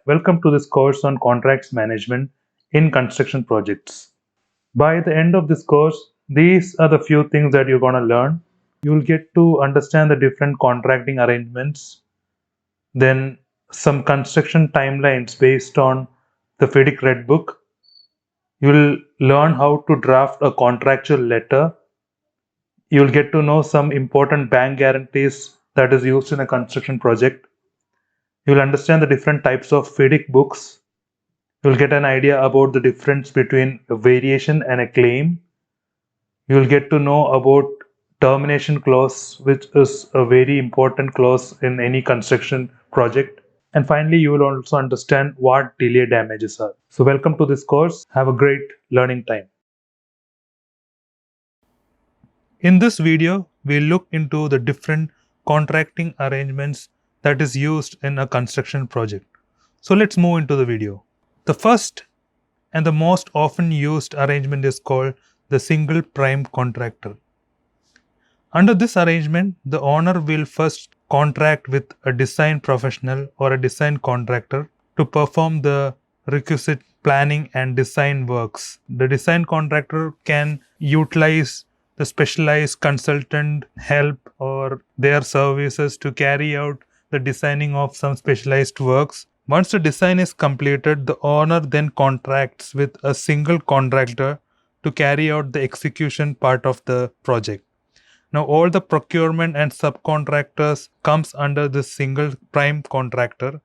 welcome to this course on contracts management in construction projects. By the end of this course, these are the few things that you're going to learn. You'll get to understand the different contracting arrangements, then some construction timelines based on the FIDIC Red Book. You'll learn how to draft a contractual letter. You'll get to know some important bank guarantees that is used in a construction project. You'll understand the different types of FIDIC books. You'll get an idea about the difference between a variation and a claim. You'll get to know about termination clause, which is a very important clause in any construction project. And finally, you will also understand what delay damages are. So welcome to this course. Have a great learning time. In this video, we'll look into the different contracting arrangements that is used in a construction project. So let's move into the video. The first and the most often used arrangement is called the single prime contractor. Under this arrangement, the owner will first contract with a design professional or a design contractor to perform the requisite planning and design works. The design contractor can utilize the specialized consultant help or their services to carry out the designing of some specialized works. Once the design is completed, the owner then contracts with a single contractor to carry out the execution part of the project. Now all the procurement and subcontractors comes under this single prime contractor.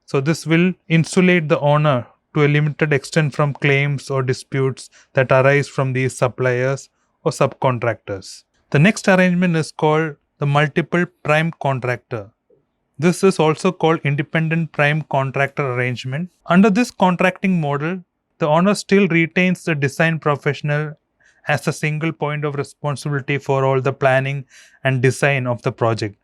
So this will insulate the owner to a limited extent from claims or disputes that arise from these suppliers or subcontractors. The next arrangement is called the multiple prime contractor. This is also called independent prime contractor arrangement. Under this contracting model, the owner still retains the design professional as a single point of responsibility for all the planning and design of the project.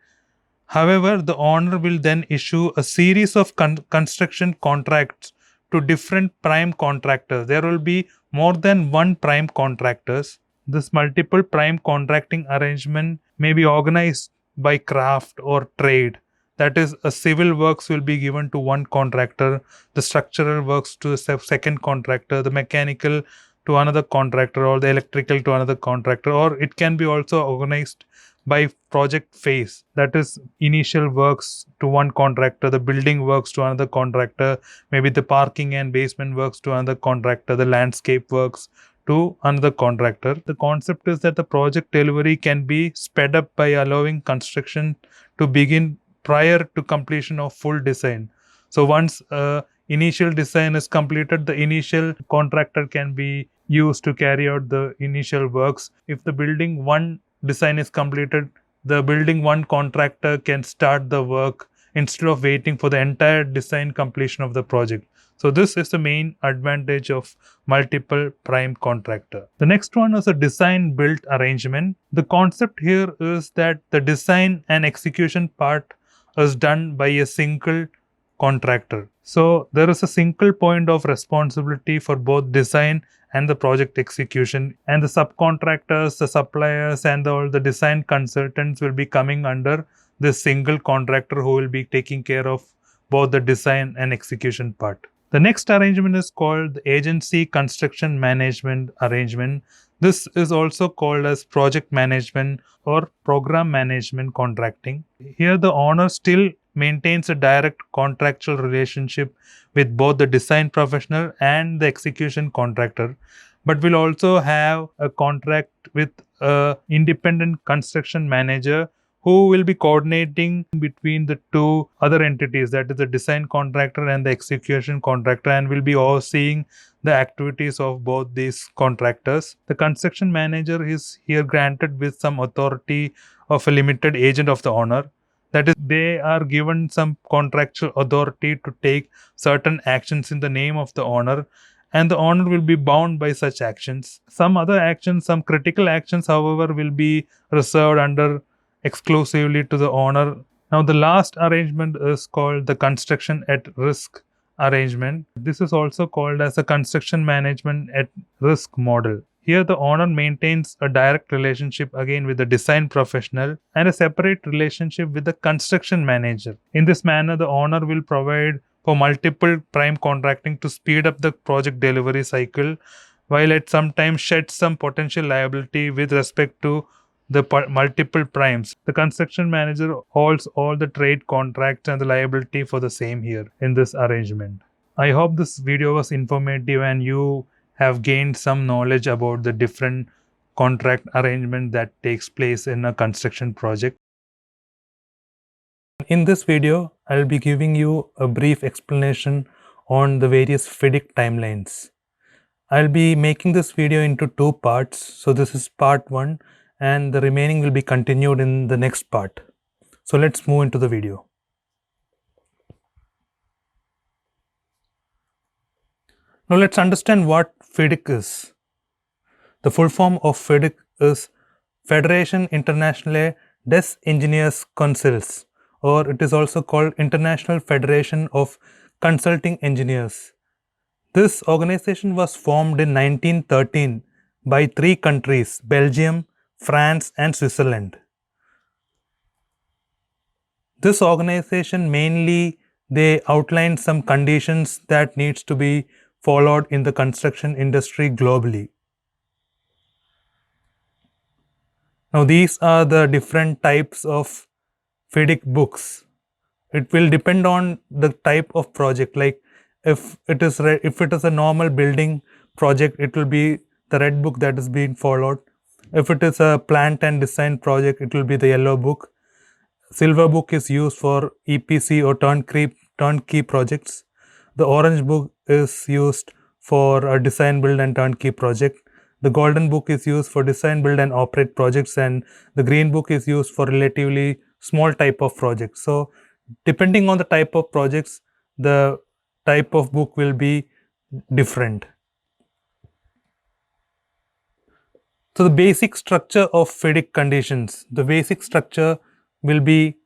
However, the owner will then issue a series of construction contracts to different prime contractors. There will be more than one prime contractors. This multiple prime contracting arrangement may be organized by craft or trade. That is, a civil works will be given to one contractor, the structural works to the second contractor, the mechanical to another contractor, or the electrical to another contractor, or it can be also organized by project phase. That is, initial works to one contractor, the building works to another contractor, maybe the parking and basement works to another contractor, the landscape works to another contractor. The concept is that the project delivery can be sped up by allowing construction to begin prior to completion of full design. So once initial design is completed, the initial contractor can be used to carry out the initial works. If the building 1 design is completed, the building 1 contractor can start the work instead of waiting for the entire design completion of the project. So this is the main advantage of multiple prime contractor. The next one is a design build arrangement. The concept here is that the design and execution part is done by a single contractor. So there is a single point of responsibility for both design and the project execution, and the subcontractors, the suppliers, and all the design consultants will be coming under this single contractor who will be taking care of both the design and execution part. The next arrangement is called the agency construction management arrangement. This is also called as project management or program management contracting. Here the owner still maintains a direct contractual relationship with both the design professional and the execution contractor, but will also have a contract with an independent construction manager who will be coordinating between the two other entities, that is the design contractor and the execution contractor, and will be overseeing the activities of both these contractors. The construction manager is here granted with some authority of a limited agent of the owner. That is, they are given some contractual authority to take certain actions in the name of the owner, and the owner will be bound by such actions. Some other actions, some critical actions, however, will be reserved under exclusively to the owner. Now, the last arrangement is called the construction at risk arrangement. This is also called as a construction management at risk model. Here the owner maintains a direct relationship again with the design professional and a separate relationship with the construction manager. In this manner, the owner will provide for multiple prime contracting to speed up the project delivery cycle, while it sometimes sheds some potential liability with respect to the multiple primes. The construction manager holds all the trade contracts and the liability for the same here in this arrangement. I hope this video was informative and you have gained some knowledge about the different contract arrangement that takes place in a construction project. In this video, I'll be giving you a brief explanation on the various FIDIC timelines. I'll be making this video into two parts. So this is part 1 and the remaining will be continued in the next part. So let's move into the video. Now let's understand what FIDIC is. The full form of FIDIC is Fédération Internationale des Ingénieurs Consuls, or it is also called International Federation of Consulting Engineers. This organization was formed in 1913 by 3 countries, Belgium, France and Switzerland. This organization mainly they outlined some conditions that needs to be followed in the construction industry globally. Now these are the different types of FIDIC books. It will depend on the type of project. Like if it is a normal building project, it will be the red book that is being followed. If it is a plant and design project, it will be the yellow book. Silver book is used for EPC or turnkey projects. The orange book is used for a design, build and turnkey project. The golden book is used for design, build and operate projects, and the green book is used for relatively small type of projects. So depending on the type of projects, the type of book will be different. So the basic structure of FIDIC conditions, the basic structure will be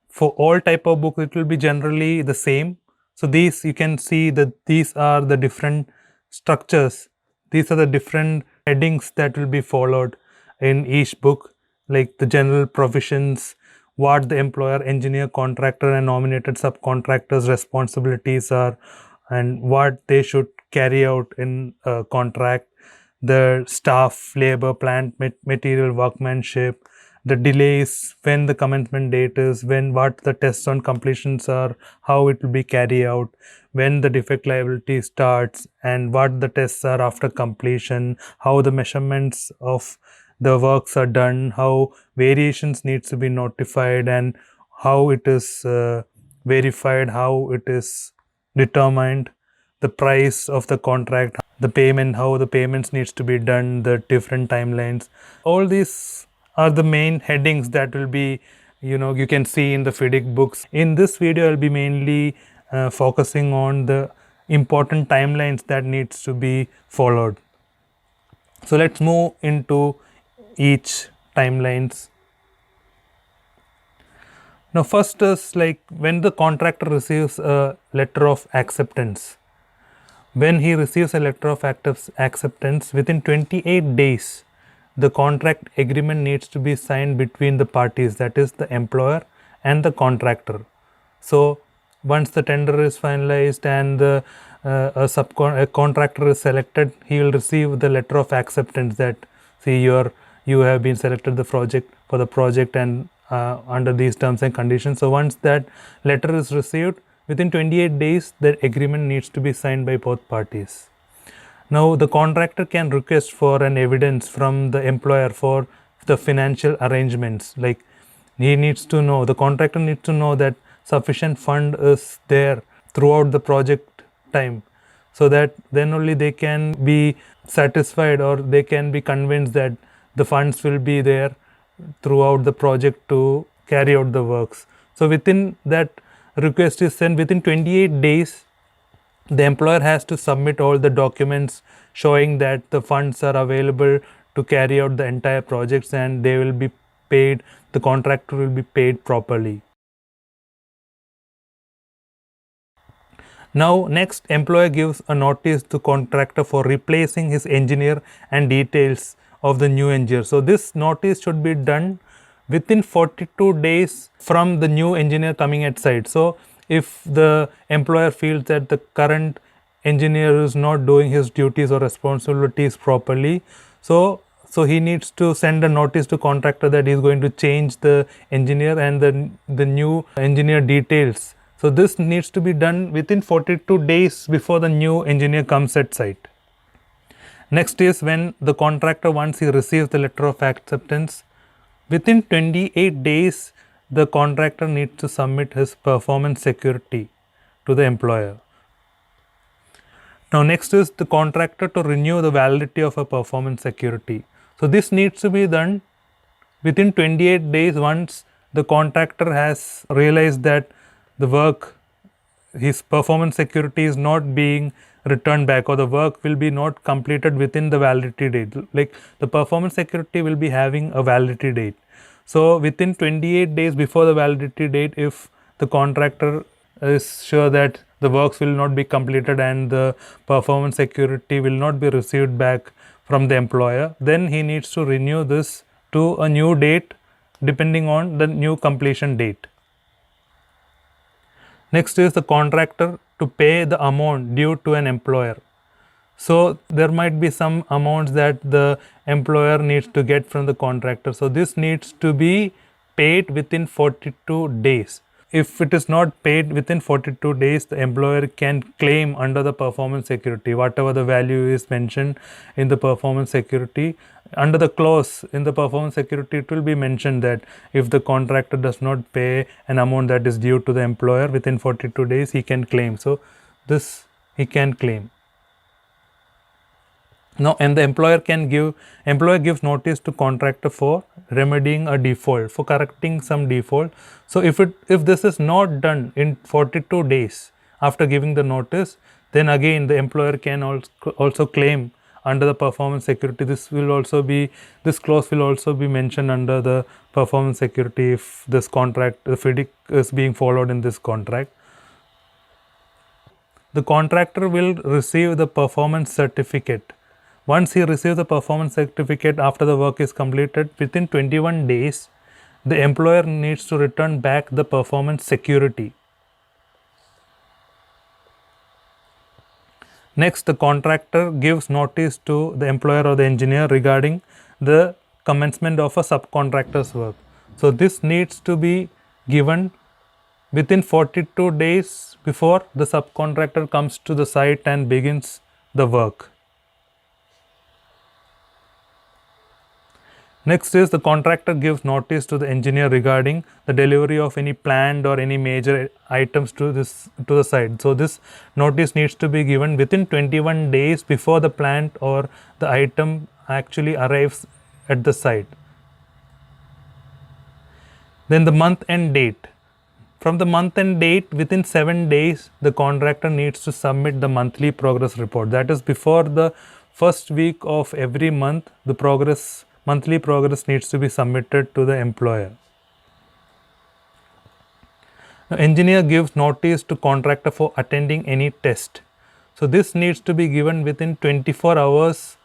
for all type of books, it will be generally the same. So these you can see that these are the different structures. These are the different headings that will be followed in each book, like the general provisions, what the employer, engineer, contractor and nominated subcontractors responsibilities are and what they should carry out in a contract, the staff, labor, plant, material, workmanship, the delays, when the commencement date is, what the tests on completions are, how it will be carried out, when the defect liability starts and what the tests are after completion, how the measurements of the works are done, how variations needs to be notified and how it is verified, how it is determined, the price of the contract, the payment, how the payments needs to be done, the different timelines. All these are the main headings that will be, you can see in the FIDIC books. In this video, I'll be mainly focusing on the important timelines that needs to be followed. So let's move into each timelines. Now first is like when the contractor receives a letter of acceptance. When he receives a letter of acceptance, within 28 days, the contract agreement needs to be signed between the parties, that is the employer and the contractor. So once the tender is finalized and a contractor is selected, he will receive the letter of acceptance that see you have been selected for the project and under these terms and conditions. So once that letter is received, within 28 days, the agreement needs to be signed by both parties. Now, the contractor can request for an evidence from the employer for the financial arrangements. Like the contractor needs to know that sufficient fund is there throughout the project time, so that then only they can be satisfied or they can be convinced that the funds will be there throughout the project to carry out the works. So within that request is sent, within 28 days, the employer has to submit all the documents showing that the funds are available to carry out the entire projects and they will be paid, the contractor will be paid properly. Now next, employer gives a notice to contractor for replacing his engineer and details of the new engineer. So this notice should be done within 42 days from the new engineer coming at site. So if the employer feels that the current engineer is not doing his duties or responsibilities properly, so he needs to send a notice to contractor that he is going to change the engineer and the new engineer details. So this needs to be done within 42 days before the new engineer comes at site. Next is when the contractor, once he receives the letter of acceptance, within 28 days the contractor needs to submit his performance security to the employer. Now next is the contractor to renew the validity of a performance security. So this needs to be done within 28 days once the contractor has realized that the work, his performance security is not being returned back, or the work will be not completed within the validity date. Like the performance security will be having a validity date. So within 28 days before the validity date, if the contractor is sure that the works will not be completed and the performance security will not be received back from the employer, then he needs to renew this to a new date depending on the new completion date. Next is the contractor to pay the amount due to an employer. So there might be some amounts that the employer needs to get from the contractor. So this needs to be paid within 42 days. If it is not paid within 42 days, the employer can claim under the performance security, whatever the value is mentioned in the performance security. Under the clause in the performance security, it will be mentioned that if the contractor does not pay an amount that is due to the employer within 42 days, he can claim. So this he can claim. Now, and the employer gives notice to contractor for remedying a default, for correcting some default. So if this is not done in 42 days after giving the notice, then again the employer can also claim under the performance security. This clause will also be mentioned under the performance security if this contract, the FIDIC is being followed in this contract. The contractor will receive the performance certificate. Once he receives the performance certificate after the work is completed, within 21 days, the employer needs to return back the performance security. Next, the contractor gives notice to the employer or the engineer regarding the commencement of a subcontractor's work. So this needs to be given within 42 days before the subcontractor comes to the site and begins the work. Next is the contractor gives notice to the engineer regarding the delivery of any planned or any major items to the site. So this notice needs to be given within 21 days before the plant or the item actually arrives at the site. Then the month and date. From the month and date, within 7 days, the contractor needs to submit the monthly progress report. That is, before the first week of every month, the monthly progress needs to be submitted to the employer. The engineer gives notice to contractor for attending any test. So this needs to be given within 24 hours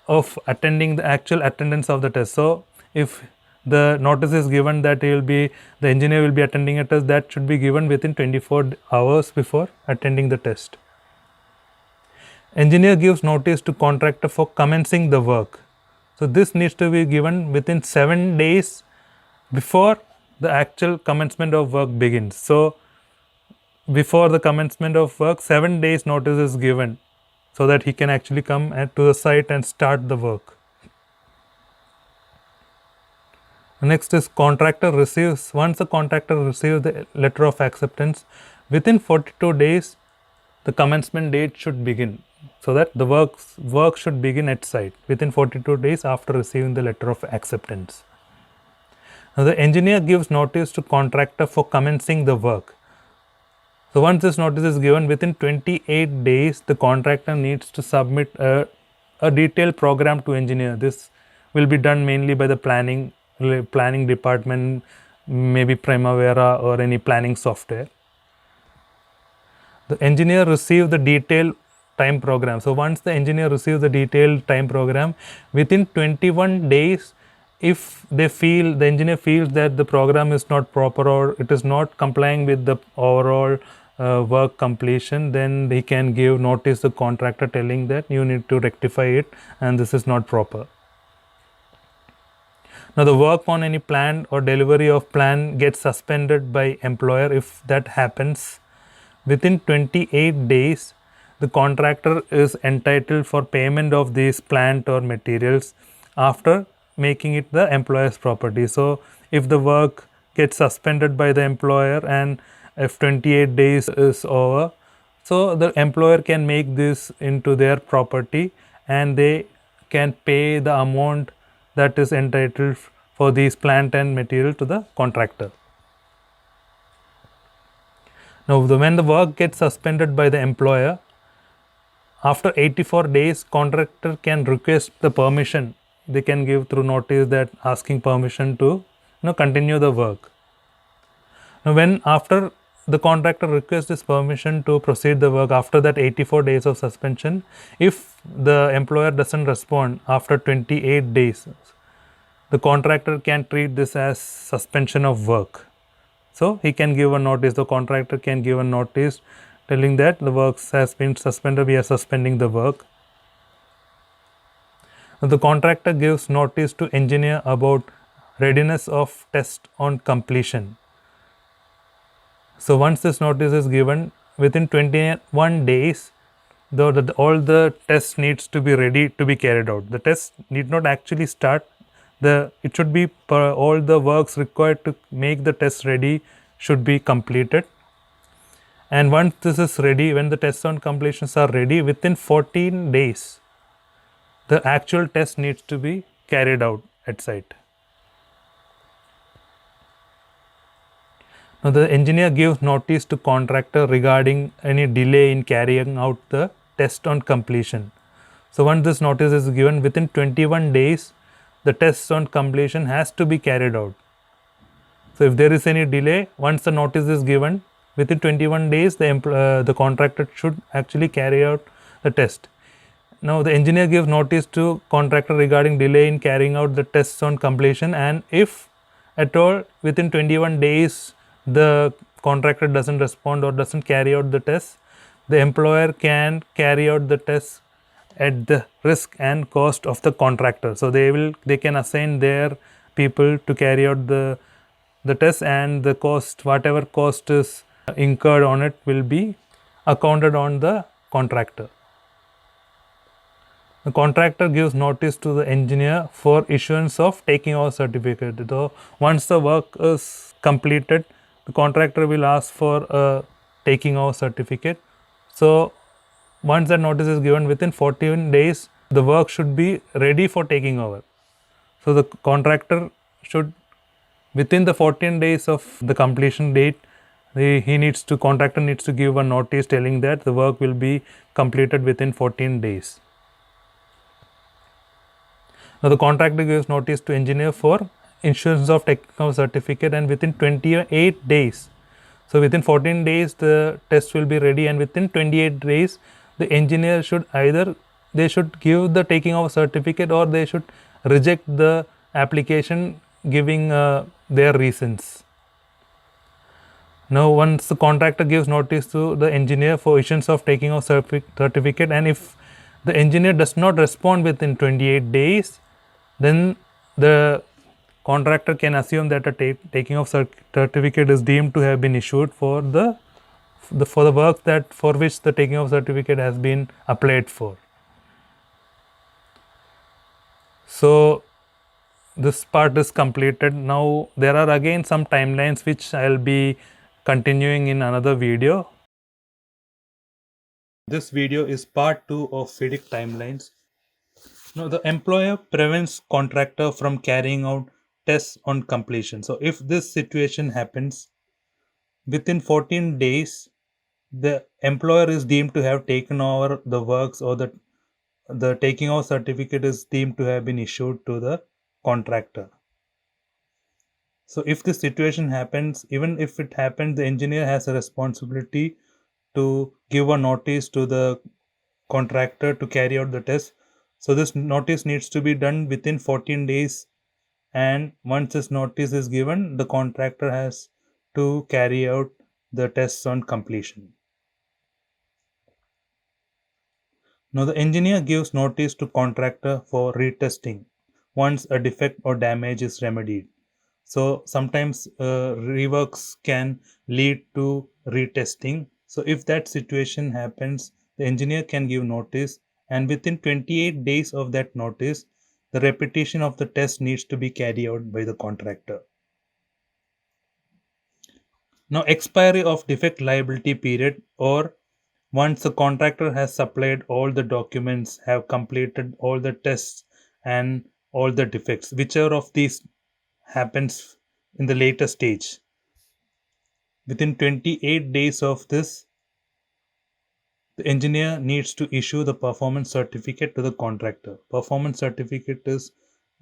of attending the actual attendance of the test. So if the notice is given that the engineer will be attending a test, that should be given within 24 hours before attending the test. Engineer gives notice to contractor for commencing the work. So this needs to be given within 7 days before the actual commencement of work begins. So before the commencement of work, 7 days notice is given so that he can actually come to the site and start the work. Next is once the contractor receives the letter of acceptance, within 42 days, the commencement date should begin. So that the work should begin at site within 42 days after receiving the letter of acceptance. Now the engineer gives notice to contractor for commencing the work. So once this notice is given, within 28 days, the contractor needs to submit a detailed program to engineer. This will be done mainly by the planning department, maybe Primavera or any planning software. The engineer receives the detailed time program. So once the engineer receives the detailed time program, within 21 days, if the engineer feels that the program is not proper or it is not complying with the overall work completion, then he can give notice to the contractor telling that you need to rectify it and this is not proper. Now the work on any plan or delivery of plan gets suspended by employer. If that happens, within 28 days, the contractor is entitled for payment of these plant or materials after making it the employer's property. So if the work gets suspended by the employer and if 28 days is over, so the employer can make this into their property and they can pay the amount that is entitled for these plant and material to the contractor. Now, when the work gets suspended by the employer, after 84 days, contractor can request the permission. They can give through notice that asking permission to continue the work. Now, when after the contractor requests this permission to proceed the work after that 84 days of suspension, if the employer doesn't respond after 28 days, the contractor can treat this as suspension of work. So he can give a notice, the contractor can give a notice telling that the works has been suspended, we are suspending the work. Now, the contractor gives notice to engineer about readiness of test on completion. So once this notice is given, within 21 days, all the tests needs to be ready to be carried out. The test need not actually start. It should be all the works required to make the test ready should be completed. And once this is ready, when the tests on completions are ready, within 14 days, the actual test needs to be carried out at site. Now the engineer gives notice to contractor regarding any delay in carrying out the test on completion. So once this notice is given, within 21 days, the test on completion has to be carried out. So if there is any delay, once the notice is given, within 21 days, the contractor should actually carry out the test. Now the engineer gives notice to contractor regarding delay in carrying out the tests on completion, and if at all within 21 days the contractor doesn't respond or doesn't carry out the test, the employer can carry out the test at the risk and cost of the contractor. So they can assign their people to carry out the test, and the cost, whatever cost is incurred on it, will be accounted on the contractor. The contractor gives notice to the engineer for issuance of taking over certificate. So once the work is completed, the contractor will ask for a taking over certificate. So once that notice is given, within 14 days, the work should be ready for taking over. So the contractor should, within the 14 days of the completion date, contractor needs to give a notice telling that the work will be completed within 14 days. Now the contractor gives notice to engineer for issuance of technical certificate, and within 28 days. So within 14 days the test will be ready, and within 28 days the engineer should they should give the taking of certificate or they should reject the application giving their reasons. Now once the contractor gives notice to the engineer for issuance of taking of certificate, and if the engineer does not respond within 28 days, then the contractor can assume that a taking of certificate is deemed to have been issued for the work that for which the taking of certificate has been applied for. So this part is completed. Now there are again some timelines which I'll be continuing in another video. This video is part 2 of FIDIC timelines. Now the employer prevents contractor from carrying out tests on completion. So if this situation happens, within 14 days, the employer is deemed to have taken over the works, or the taking over certificate is deemed to have been issued to the contractor. So if this situation happens, even if it happens, the engineer has a responsibility to give a notice to the contractor to carry out the test. So this notice needs to be done within 14 days, and once this notice is given, the contractor has to carry out the tests on completion. Now the engineer gives notice to contractor for retesting once a defect or damage is remedied. So sometimes reworks can lead to retesting. So if that situation happens, the engineer can give notice, and within 28 days of that notice, the repetition of the test needs to be carried out by the contractor. Now, expiry of defect liability period, or once the contractor has supplied all the documents, have completed all the tests and all the defects, whichever of these happens in the later stage, within 28 days of this, the engineer needs to issue the performance certificate to the contractor. Performance certificate is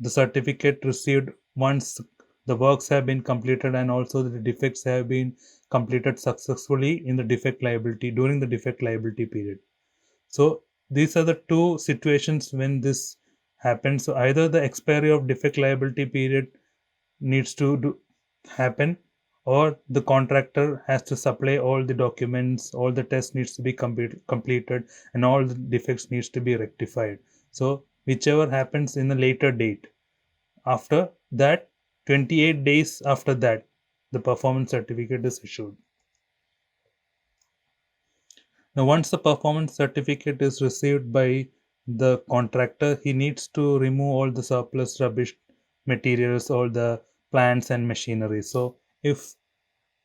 the certificate received once the works have been completed and also the defects have been completed successfully in the defect liability during the defect liability period. So these are the two situations when this happens. So either the expiry of defect liability period needs to happen, or the contractor has to supply all the documents, all the tests needs to be completed, and all the defects needs to be rectified. So whichever happens in a later date, after that, 28 days after that, the performance certificate is issued. Now once the performance certificate is received by the contractor, he needs to remove all the surplus rubbish materials, all the plants and machinery. So if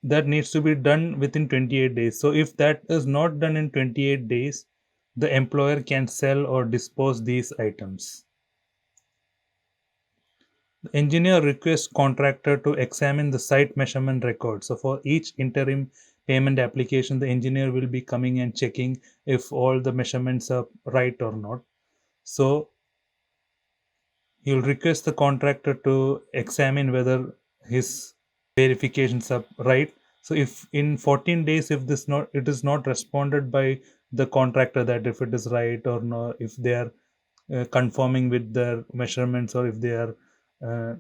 that needs to be done within 28 days. So if that is not done in 28 days, the employer can sell or dispose these items. The engineer requests contractor to examine the site measurement record. So for each interim payment application, the engineer will be coming and checking if all the measurements are right or not. So you'll request the contractor to examine whether his verifications are right. So if in 14 days, if this not it is not responded by the contractor that if it is right or not, if they are conforming with their measurements, or if they are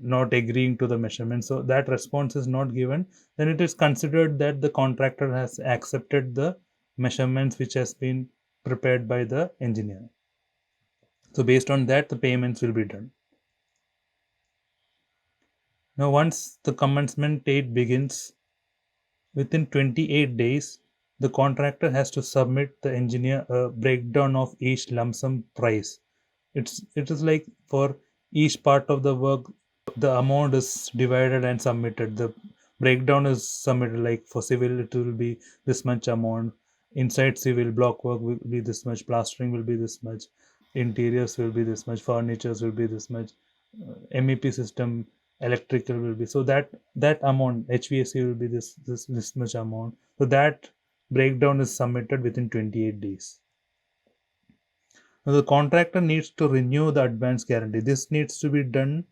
not agreeing to the measurements, so that response is not given, then it is considered that the contractor has accepted the measurements which has been prepared by the engineer. So based on that, the payments will be done. Now, once the commencement date begins, within 28 days, the contractor has to submit the engineer a breakdown of each lump sum price. It is like for each part of the work, the amount is divided and submitted. The breakdown is submitted, like for civil, it will be this much amount. Inside civil, block work will be this much, plastering will be this much, interiors will be this much, furnitures will be this much, MEP system, electrical will be, so that amount, HVAC will be this much amount. So that breakdown is submitted within 28 days. Now the contractor needs to renew the advance guarantee. This needs to be done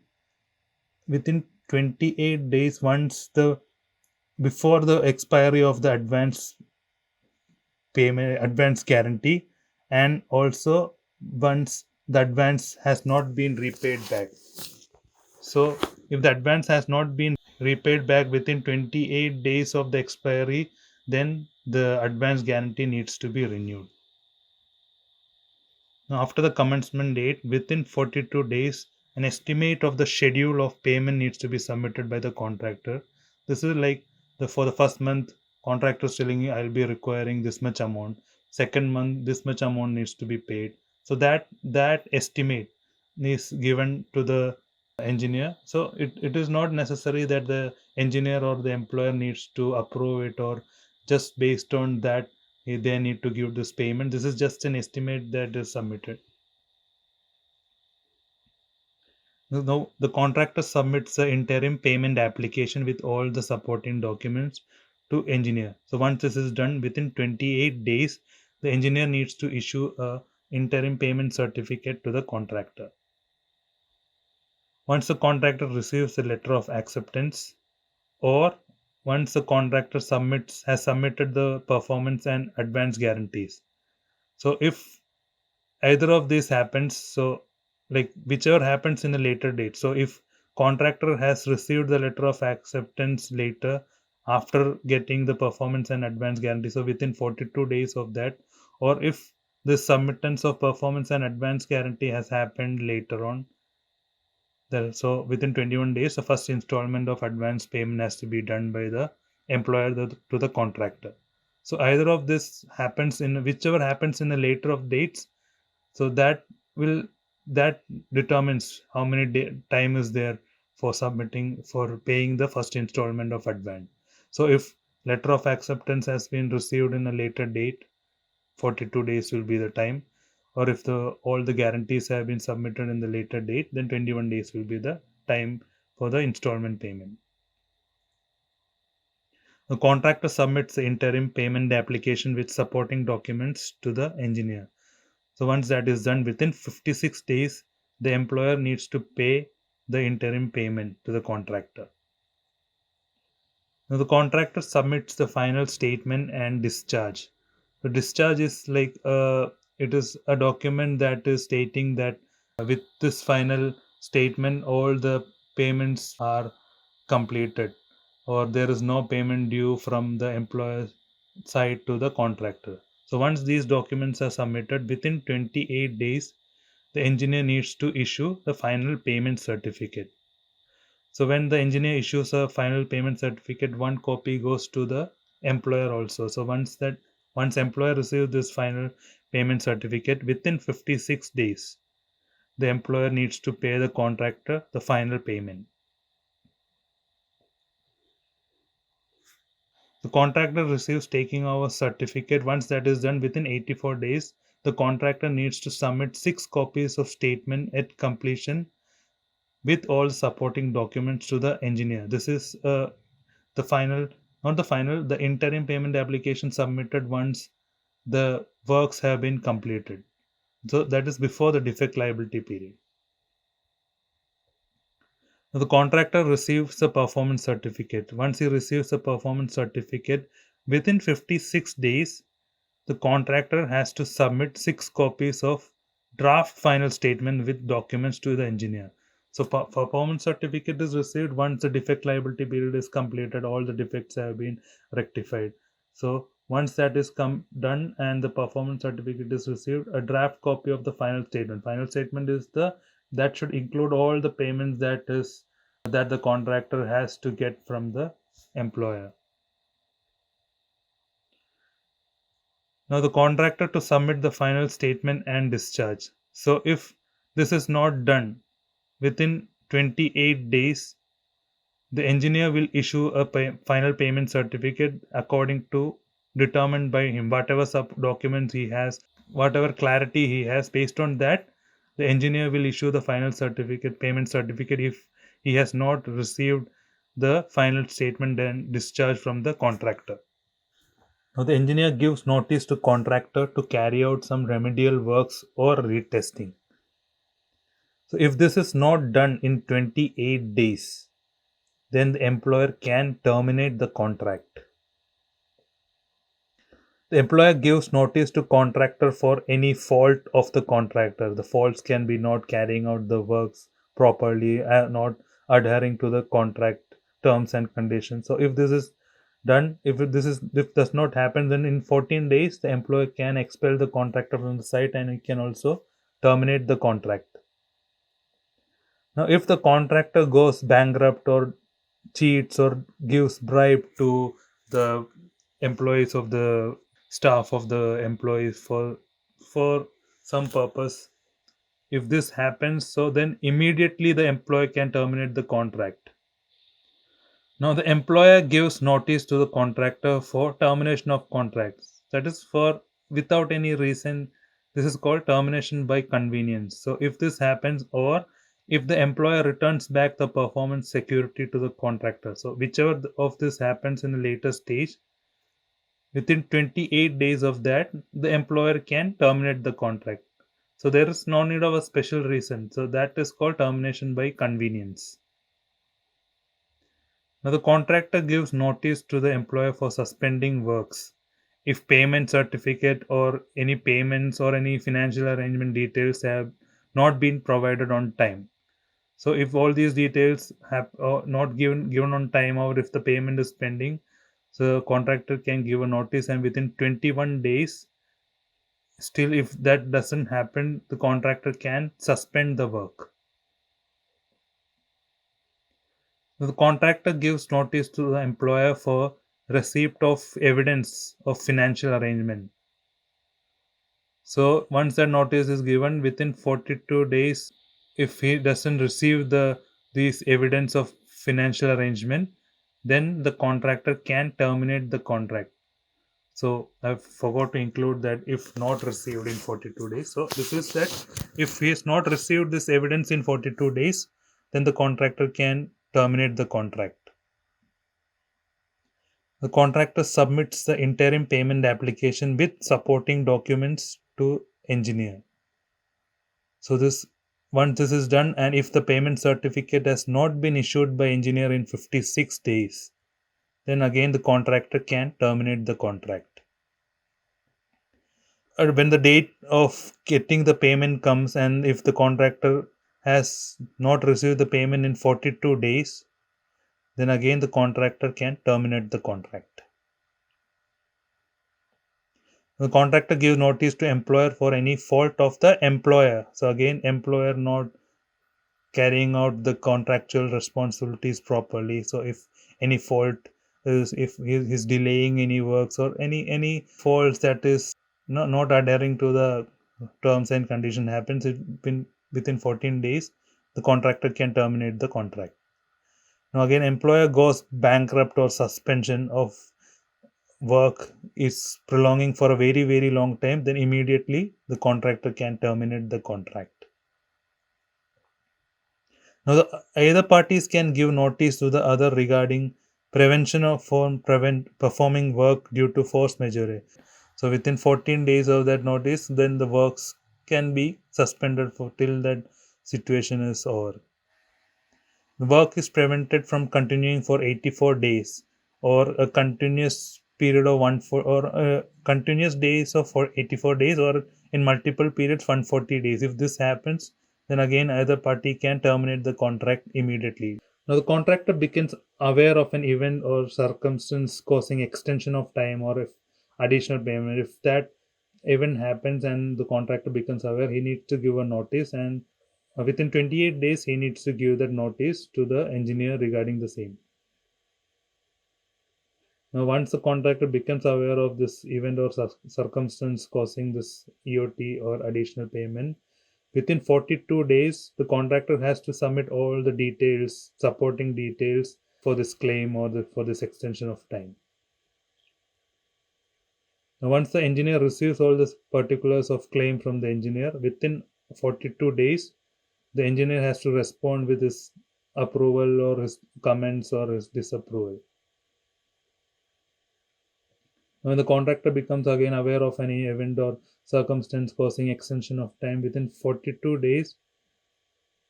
within 28 days once the before the expiry of the advance guarantee, and also once the advance has not been repaid back. So if the advance has not been repaid back within 28 days of the expiry, then the advance guarantee needs to be renewed. Now, after the commencement date, within 42 days, an estimate of the schedule of payment needs to be submitted by the contractor. This is like for the first month, contractor is telling you I'll be requiring this much amount. Second month, this much amount needs to be paid. So that estimate is given to the engineer. So it is not necessary that the engineer or the employer needs to approve it, or just based on that they need to give this payment. This is just an estimate that is submitted. Now the contractor submits the interim payment application with all the supporting documents to engineer. So once this is done, within 28 days, the engineer needs to issue a interim payment certificate to the contractor. Once the contractor receives a letter of acceptance, or once the contractor has submitted the performance and advance guarantees. So if either of these happens, so like whichever happens in a later date, so if contractor has received the letter of acceptance later after getting the performance and advance guarantee, so within 42 days of that, or if the submittance of performance and advance guarantee has happened later on, so within 21 days, the first installment of advance payment has to be done by the employer to the contractor. So either of this happens in whichever happens in the later of dates, so that determines how many time is there for paying the first installment of advance. So if letter of acceptance has been received in a later date, 42 days will be the time, or if all the guarantees have been submitted in the later date, then 21 days will be the time for the installment payment. The contractor submits the interim payment application with supporting documents to the engineer. So once that is done, within 56 days, the employer needs to pay the interim payment to the contractor. Now the contractor submits the final statement and discharge. The discharge is it is a document that is stating that with this final statement, all the payments are completed, or there is no payment due from the employer side to the contractor. So once these documents are submitted, within 28 days, the engineer needs to issue the final payment certificate. So when the engineer issues a final payment certificate, one copy goes to the employer also. So once employer receives this final payment certificate, within 56 days, the employer needs to pay the contractor the final payment. The contractor receives taking over certificate. Once that is done, within 84 days, the contractor needs to submit 6 copies of statement at completion with all supporting documents to the engineer. This is the final, not the final, the interim payment application submitted once the works have been completed. So that is before the defect liability period. Now, the contractor receives a performance certificate. Once he receives a performance certificate, within 56 days, the contractor has to submit 6 copies of draft final statement with documents to the engineer. So performance certificate is received once the defect liability period is completed, all the defects have been rectified. So once that is done and the performance certificate is received, a draft copy of the final statement. Final statement is that should include all the payments that the contractor has to get from the employer. Now the contractor to submit the final statement and discharge. So if this is not done within 28 days, the engineer will issue a final payment certificate according to determined by him, whatever documents he has, whatever clarity he has. Based on that, the engineer will issue the final payment certificate if he has not received the final statement and discharge from the contractor. Now the engineer gives notice to contractor to carry out some remedial works or retesting. So if this is not done in 28 days, then the employer can terminate the contract. The employer gives notice to contractor for any fault of the contractor. The faults can be not carrying out the works properly, not adhering to the contract terms and conditions. So if this is done, if does not happen, then in 14 days the employer can expel the contractor from the site and it can also terminate the contract. Now if the contractor goes bankrupt or cheats or gives bribe to the employees of the staff of the employees for some purpose, if this happens, so then immediately the employer can terminate the contract. Now the employer gives notice to the contractor for termination of contracts, that is for without any reason. This is called termination by convenience. So if this happens, or if the employer returns back the performance security to the contractor, so whichever of this happens in a later stage, within 28 days of that, the employer can terminate the contract. So there is no need of a special reason. So that is called termination by convenience. Now the contractor gives notice to the employer for suspending works if payment certificate or any payments or any financial arrangement details have not been provided on time. So if all these details have not given on time, or if the payment is pending, so contractor can give a notice, and within 21 days, still if that doesn't happen, the contractor can suspend the work. The contractor gives notice to the employer for receipt of evidence of financial arrangement. So once that notice is given, within 42 days, if he doesn't receive these evidence of financial arrangement, then the contractor can terminate the contract. So I forgot to include that if not received in 42 days. So this is that if he has not received this evidence in 42 days, then the contractor can terminate the contract. The contractor submits the interim payment application with supporting documents to engineer. So once this is done, and if the payment certificate has not been issued by engineer in 56 days, then again the contractor can terminate the contract. Or when the date of getting the payment comes, and if the contractor has not received the payment in 42 days, then again the contractor can terminate the contract. The contractor gives notice to employer for any fault of the employer. So again, employer not carrying out the contractual responsibilities properly. So if any fault is, if he's delaying any works, or any faults that is not adhering to the terms and condition happens, within 14 days, the contractor can terminate the contract. Now again, employer goes bankrupt or suspension of work is prolonging for a very, very long time, then immediately the contractor can terminate the contract. Now, either parties can give notice to the other regarding prevention of performing work due to force majeure. So, within 14 days of that notice, then the works can be suspended for till that situation is over. The work is prevented from continuing for 84 days, or a continuous period of continuous days of 84 days, or in multiple periods 140 days. If this happens, then again either party can terminate the contract immediately. Now the contractor becomes aware of an event or circumstance causing extension of time, or if additional payment. If that event happens and the contractor becomes aware, he needs to give a notice, and within 28 days he needs to give that notice to the engineer regarding the same. Now once the contractor becomes aware of this event or circumstance causing this EOT or additional payment, within 42 days the contractor has to submit all the details, supporting details for this claim or for this extension of time. Now once the engineer receives all the particulars of claim from the engineer, within 42 days the engineer has to respond with his approval or his comments or his disapproval. When the contractor becomes again aware of any event or circumstance causing extension of time, within 42 days,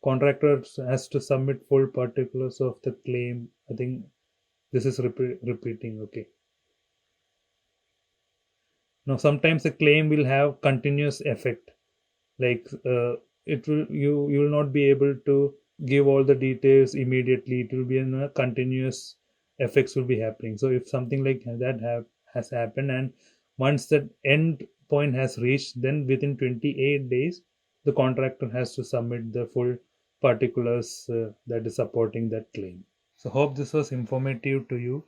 contractor has to submit full particulars of the claim. I think this is repeating. Okay. Now sometimes the claim will have continuous effect, like it will you will not be able to give all the details immediately. It will be in a continuous effects will be happening. So if something like that has happened, and once that end point has reached, then within 28 days the contractor has to submit the full particulars that is supporting that claim. So hope this was informative to you.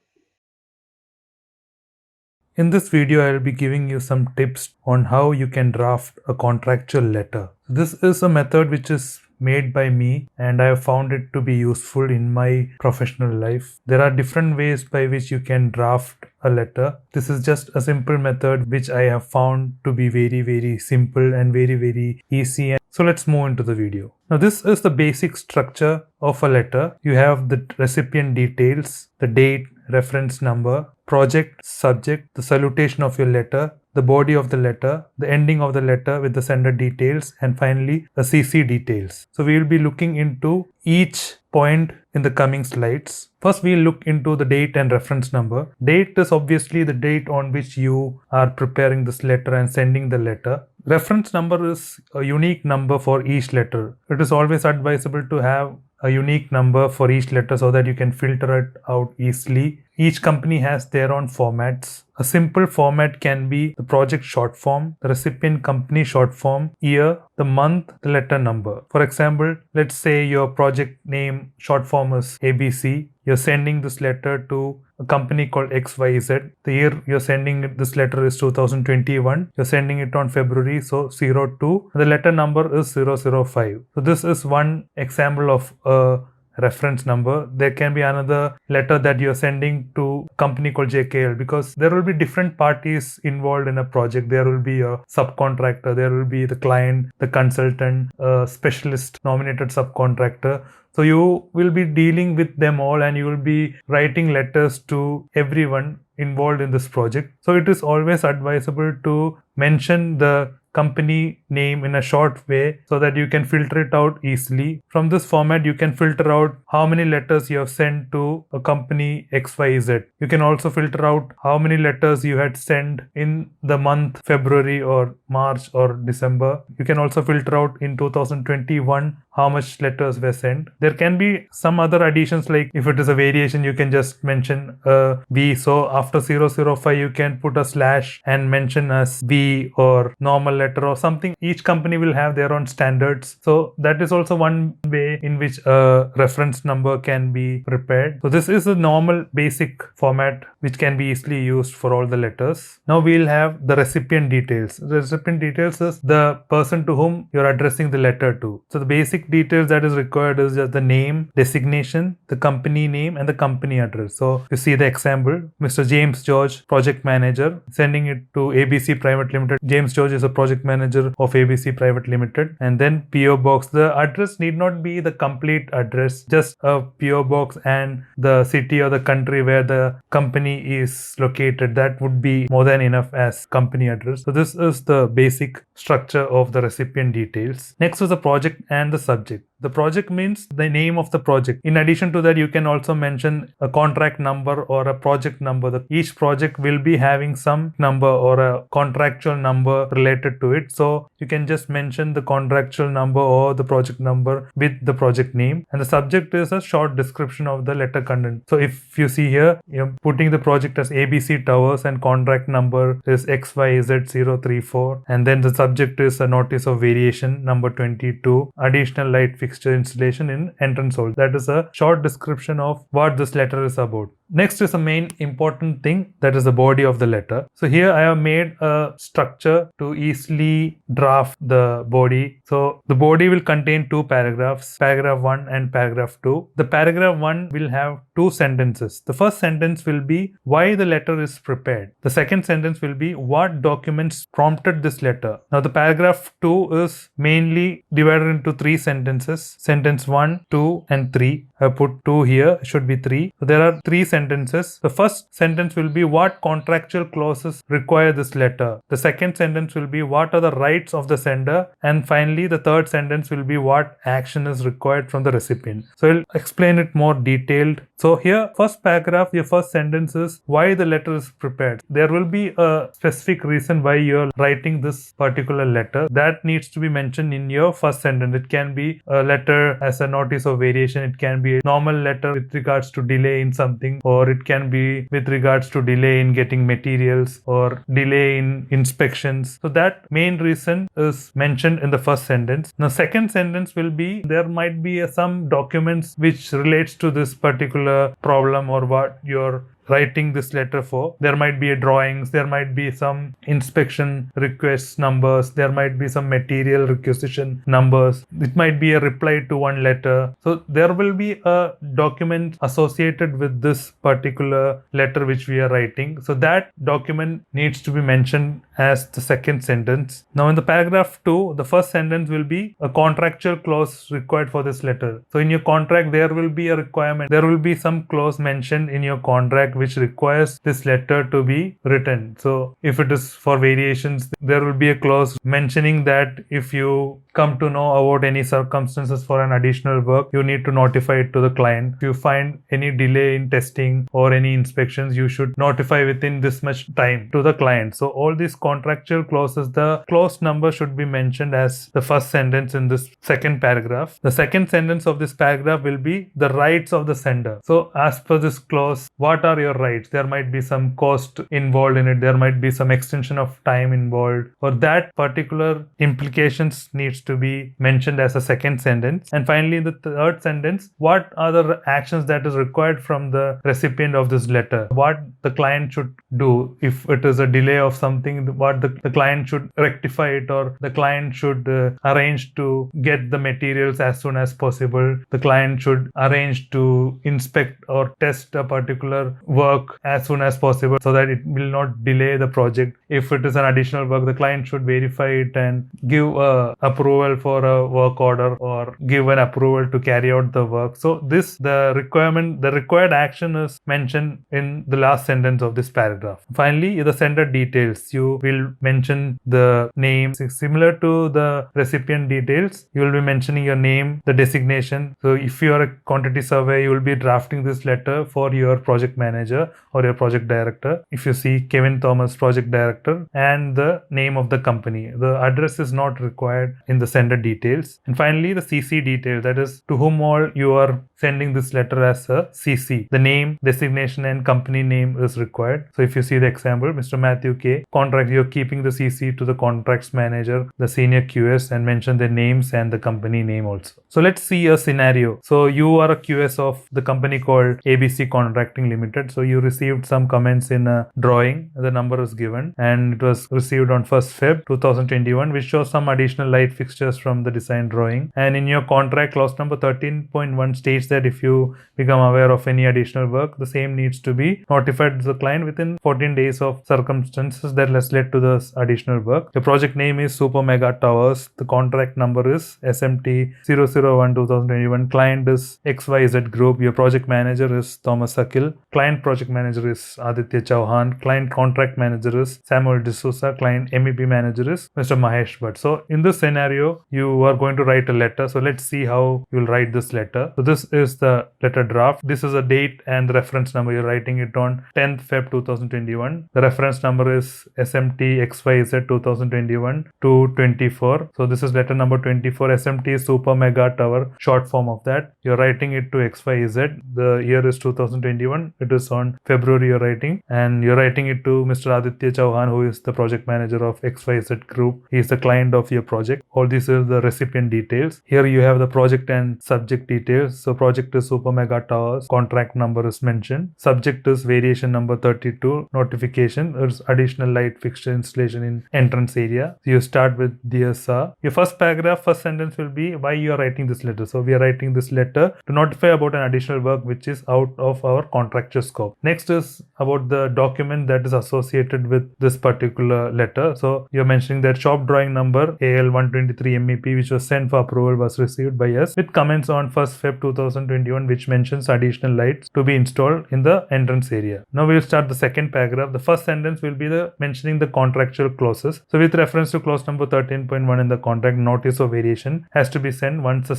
In this video, I will be giving you some tips on how you can draft a contractual letter. This is a method which is made by me, and I have found it to be useful in my professional life. There are different ways by which you can draft a letter. This is just a simple method which I have found to be very, very simple and very, very easy. So let's move into the video. Now this is the basic structure of a letter. You have the recipient details, the date, reference number, project, subject, the salutation of your letter, the body of the letter, the ending of the letter with the sender details, and finally the CC details. So we will be looking into each point in the coming slides. First we'll look into the date and reference number. Date is obviously the date on which you are preparing this letter and sending the letter. Reference number is a unique number for each letter. It is always advisable to have a unique number for each letter so that you can filter it out easily. Each company has their own formats. A simple format can be the project short form, the recipient company short form, year, the month, the letter number. For example, let's say your project name short form is ABC. You're sending this letter to a company called XYZ. The year you're sending this letter is 2021. You're sending it on February, so 02. The letter number is 005. So this is one example of a reference number. There can be another letter that you're sending to a company called JKL, because there will be different parties involved in a project. There will be a subcontractor, there will be the client, the consultant, a specialist nominated subcontractor. So you will be dealing with them all, and you will be writing letters to everyone involved in this project. So it is always advisable to mention the company name in a short way so that you can filter it out easily. From this format, you can filter out how many letters you have sent to a company XYZ. You can also filter out how many letters you had sent in the month February or March or December. You can also filter out in 2021 how much letters were sent. There can be some other additions, like if it is a variation, you can just mention a V. So after 005, you can put a slash and mention as V or normal letter or something. Each company will have their own standards. So that is also one way in which a reference number can be prepared. So this is a normal basic format which can be easily used for all the letters. Now we'll have the recipient details. The recipient details is the person to whom you're addressing the letter to. So the basic details that is required is just the name, designation, the company name, and the company address. So you see the example, Mr. James George, project manager, sending it to ABC Private Limited. James George is a project manager of ABC Private Limited. And then PO box. The address need not be the complete address, just a PO box and the city or the country where the company is located. That would be more than enough as company address. So this is the basic structure of the recipient details. Next is the project and the subject. The project means the name of the project. In addition to that, you can also mention a contract number or a project number. Each project will be having some number or a contractual number related to it. So you can just mention the contractual number or the project number with the project name. And the subject is a short description of the letter content. So if you see here, you're putting the project as ABC Towers and contract number is XYZ034. And then the subject is a notice of variation number 22, additional light fixture installation in entrance hall. That is a short description of what this letter is about. Next is the main important thing, that is the body of the letter. So here I have made a structure to easily draft the body. So the body will contain two paragraphs, paragraph 1 and paragraph 2. The paragraph 1 will have two sentences. The first sentence will be why the letter is prepared. The second sentence will be what documents prompted this letter. Now the paragraph 2 is mainly divided into three sentences. Sentence 1, 2 and 3. I put 2 here, it should be 3. So there are three sentences. The first sentence will be what contractual clauses require this letter. The second sentence will be what are the rights of the sender. And finally, the third sentence will be what action is required from the recipient. So I'll explain it more detailed. So here, first paragraph, your first sentence is why the letter is prepared. There will be a specific reason why you're writing this particular letter. That needs to be mentioned in your first sentence. It can be a letter as a notice of variation. It can be a normal letter with regards to delay in something, or it can be with regards to delay in getting materials or delay in inspections. So that main reason is mentioned in the first sentence. Now second sentence will be there might be some documents which relates to this particular problem or what you're writing this letter for. There might be a drawings, there might be some inspection request numbers, there might be some material requisition numbers, it might be a reply to one letter. So there will be a document associated with this particular letter which we are writing. So that document needs to be mentioned as the second sentence. Now in the paragraph 2, the first sentence will be a contractual clause required for this letter. So in your contract, there will be a requirement, there will be some clause mentioned in your contract which requires this letter to be written. So if it is for variations, there will be a clause mentioning that if you come to know about any circumstances for an additional work, you need to notify it to the client. If you find any delay in testing or any inspections, you should notify within this much time to the client. So all these contractual clauses, the clause number should be mentioned as the first sentence in this second paragraph. The second sentence of this paragraph will be the rights of the sender. So as per this clause, what are your rights? There might be some cost involved in it. There might be some extension of time involved, or that particular implications needs to be mentioned as a second sentence. And finally, in the third sentence, what are the actions that is required from the recipient of this letter? What the client should do if it is a delay of something, what the client should rectify it, or the client should arrange to get the materials as soon as possible. The client should arrange to inspect or test a particular work as soon as possible so that it will not delay the project. If it is an additional work, the client should verify it and give approval for a work order or give an approval to carry out the work. So the required action is mentioned in the last sentence of this paragraph. Finally, the sender details. You will mention the name. Similar to the recipient details, you will be mentioning your name, the designation. So if you are a quantity surveyor, you will be drafting this letter for your project manager or your project director. If you see Kevin Thomas, project director, and the name of the company. The address is not required in the sender details. And finally, the CC detail, that is to whom all you are sending this letter as a CC. The name, designation, and company name is required. So if you see the example, Mr. Matthew K, contract, you're keeping the CC to the contracts manager, the senior QS, and mention their names and the company name also. So let's see a scenario. So you are a QS of the company called ABC Contracting Limited. So you received some comments in a drawing. The number is given and it was received on 1st Feb 2021, which shows some additional light fixtures from the design drawing. And in your contract, clause number 13.1 states that if you become aware of any additional work, the same needs to be notified to the client within 14 days of circumstances that has led to this additional work. The project name is Super Mega Towers. The contract number is SMT 001 2021. Client is XYZ Group. Your project manager is Thomas Akil. Client project manager is Aditya Chauhan. Client contract manager is Samuel D'Souza. Client MEP manager is Mr. Mahesh Bhatt. So in this scenario, you are going to write a letter. So let's see how you will write this letter. So this is the letter draft. This is a date and the reference number. You're writing it on 10th Feb 2021. The reference number is SMT XYZ 2021 to 24. So this is letter number 24. SMT Super Mega Tower, short form of that. You're writing it to XYZ. The year is 2021. It is on February you're writing, and you're writing it to Mr. Aditya Chauhan, who is the project manager of XYZ Group. He is the client of your project. All these are the recipient details. Here you have the project and subject details. So project is Super Mega Towers. Contract number is mentioned. Subject is variation number 32. Notification is additional light fixture installation in entrance area. So you start with Dear Sir. Your first paragraph, first sentence will be why you are writing this letter. So we are writing this letter to notify about an additional work which is out of our contractual scope. Next is about the document that is associated with this particular letter. So you're mentioning that shop drawing number AL123 MEP, which was sent for approval, was received by us with comments on 1st Feb 2021, which mentions additional lights to be installed in the entrance area. Now we'll start the second paragraph. The first sentence will be the mentioning the contractual clauses. So with reference to clause number 13.1 in the contract, notice of variation has to be sent once the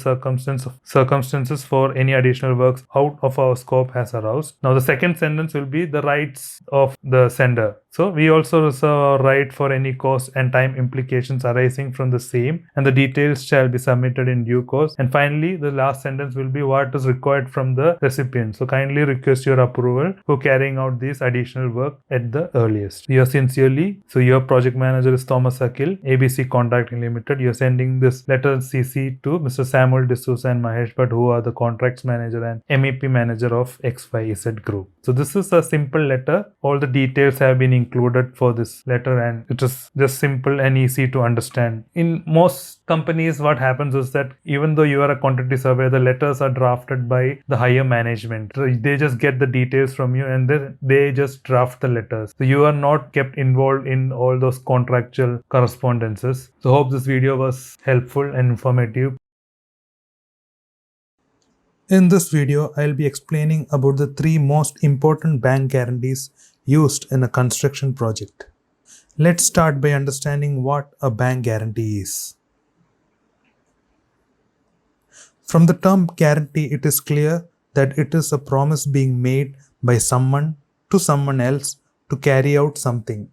circumstances for any additional works out of our scope has aroused. Now the second sentence will be the rights of the sender. So we also reserve our right for any cost and time implications arising from the same, and the details shall be submitted in due course. And finally, the last sentence will be what is required from the recipient. So kindly request your approval for carrying out this additional work at the earliest. Yours sincerely. So your project manager is Thomas Akil, ABC Contracting Limited. You're sending this letter CC to Mr. Samuel D'Souza and Mahesh Bhatt, who are the contracts manager and MEP manager of XYZ Group. So this is a simple letter. All the details have been included for this letter, and it is just simple and easy to understand. In most companies, what happens is that even though you are a quantity surveyor, the letters are drafted by the higher management. So they just get the details from you and then they just draft the letters. So you are not kept involved in all those contractual correspondences. So hope this video was helpful and informative. In this video, I'll be explaining about the three most important bank guarantees used in a construction project. Let's start by understanding what a bank guarantee is. From the term guarantee, it is clear that it is a promise being made by someone to someone else to carry out something.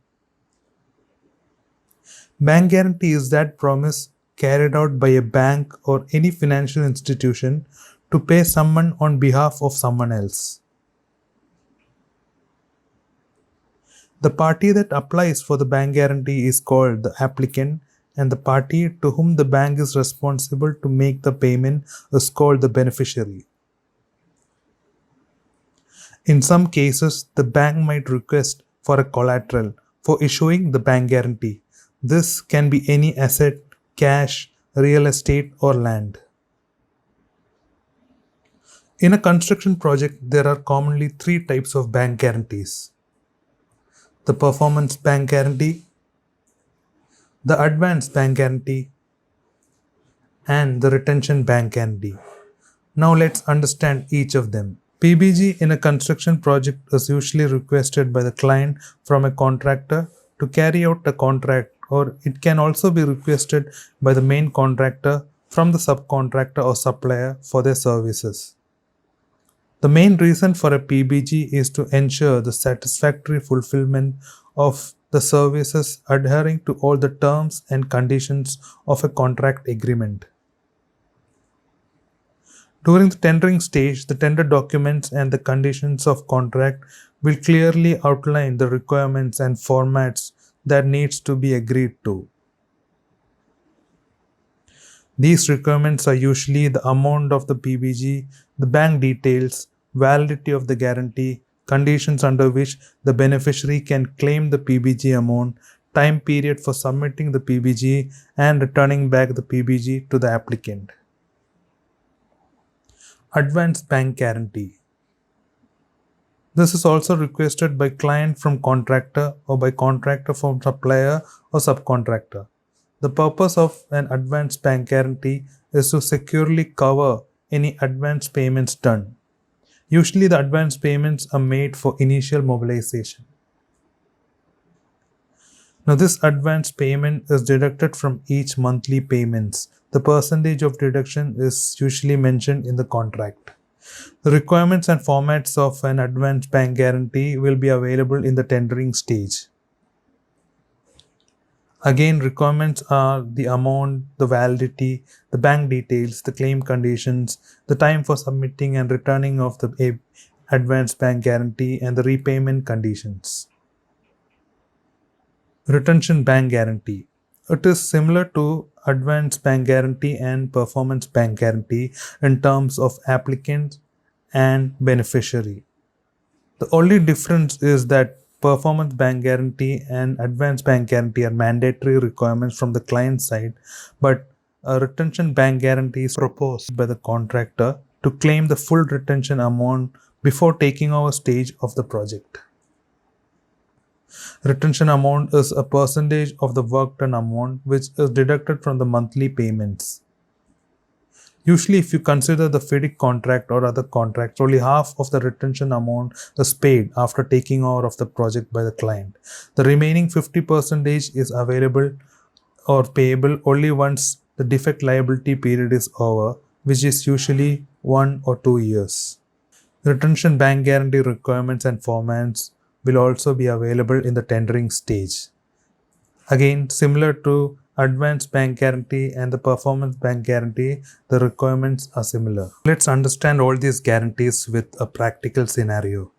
Bank guarantee is that promise carried out by a bank or any financial institution to pay someone on behalf of someone else. The party that applies for the bank guarantee is called the applicant, and the party to whom the bank is responsible to make the payment is called the beneficiary. In some cases, the bank might request for a collateral for issuing the bank guarantee. This can be any asset, cash, real estate, or land. In a construction project, there are commonly three types of bank guarantees: the performance bank guarantee, the advance bank guarantee, and the retention bank guarantee. Now let's understand each of them. PBG in a construction project is usually requested by the client from a contractor to carry out a contract, or it can also be requested by the main contractor from the subcontractor or supplier for their services. The main reason for a PBG is to ensure the satisfactory fulfillment of the services adhering to all the terms and conditions of a contract agreement. During the tendering stage, the tender documents and the conditions of contract will clearly outline the requirements and formats that needs to be agreed to. These requirements are usually the amount of the PBG, the bank details, validity of the guarantee, conditions under which the beneficiary can claim the PBG amount, time period for submitting the PBG, and returning back the PBG to the applicant. Advance bank guarantee. This is also requested by client from contractor or by contractor from supplier or subcontractor. The purpose of an advance bank guarantee is to securely cover any advance payments done. Usually the advance payments are made for initial mobilization. Now this advance payment is deducted from each monthly payments. The percentage of deduction is usually mentioned in the contract. The requirements and formats of an advance bank guarantee will be available in the tendering stage. Again, requirements are the amount, the validity, the bank details, the claim conditions, the time for submitting and returning of the advance bank guarantee, and the repayment conditions. Retention bank guarantee. It is similar to advance bank guarantee and performance bank guarantee in terms of applicant and beneficiary. The only difference is that performance bank guarantee and advance bank guarantee are mandatory requirements from the client side, but a retention bank guarantee is proposed by the contractor to claim the full retention amount before taking over stage of the project. Retention amount is a percentage of the work done amount which is deducted from the monthly payments. Usually, if you consider the FIDIC contract or other contracts, only half of the retention amount is paid after taking over of the project by the client. The remaining 50% is available or payable only once the defect liability period is over, which is usually 1 or 2 years. Retention bank guarantee requirements and formats will also be available in the tendering stage. Again, similar to advance bank guarantee and the performance bank guarantee, the requirements are similar. Let's understand all these guarantees with a practical scenario.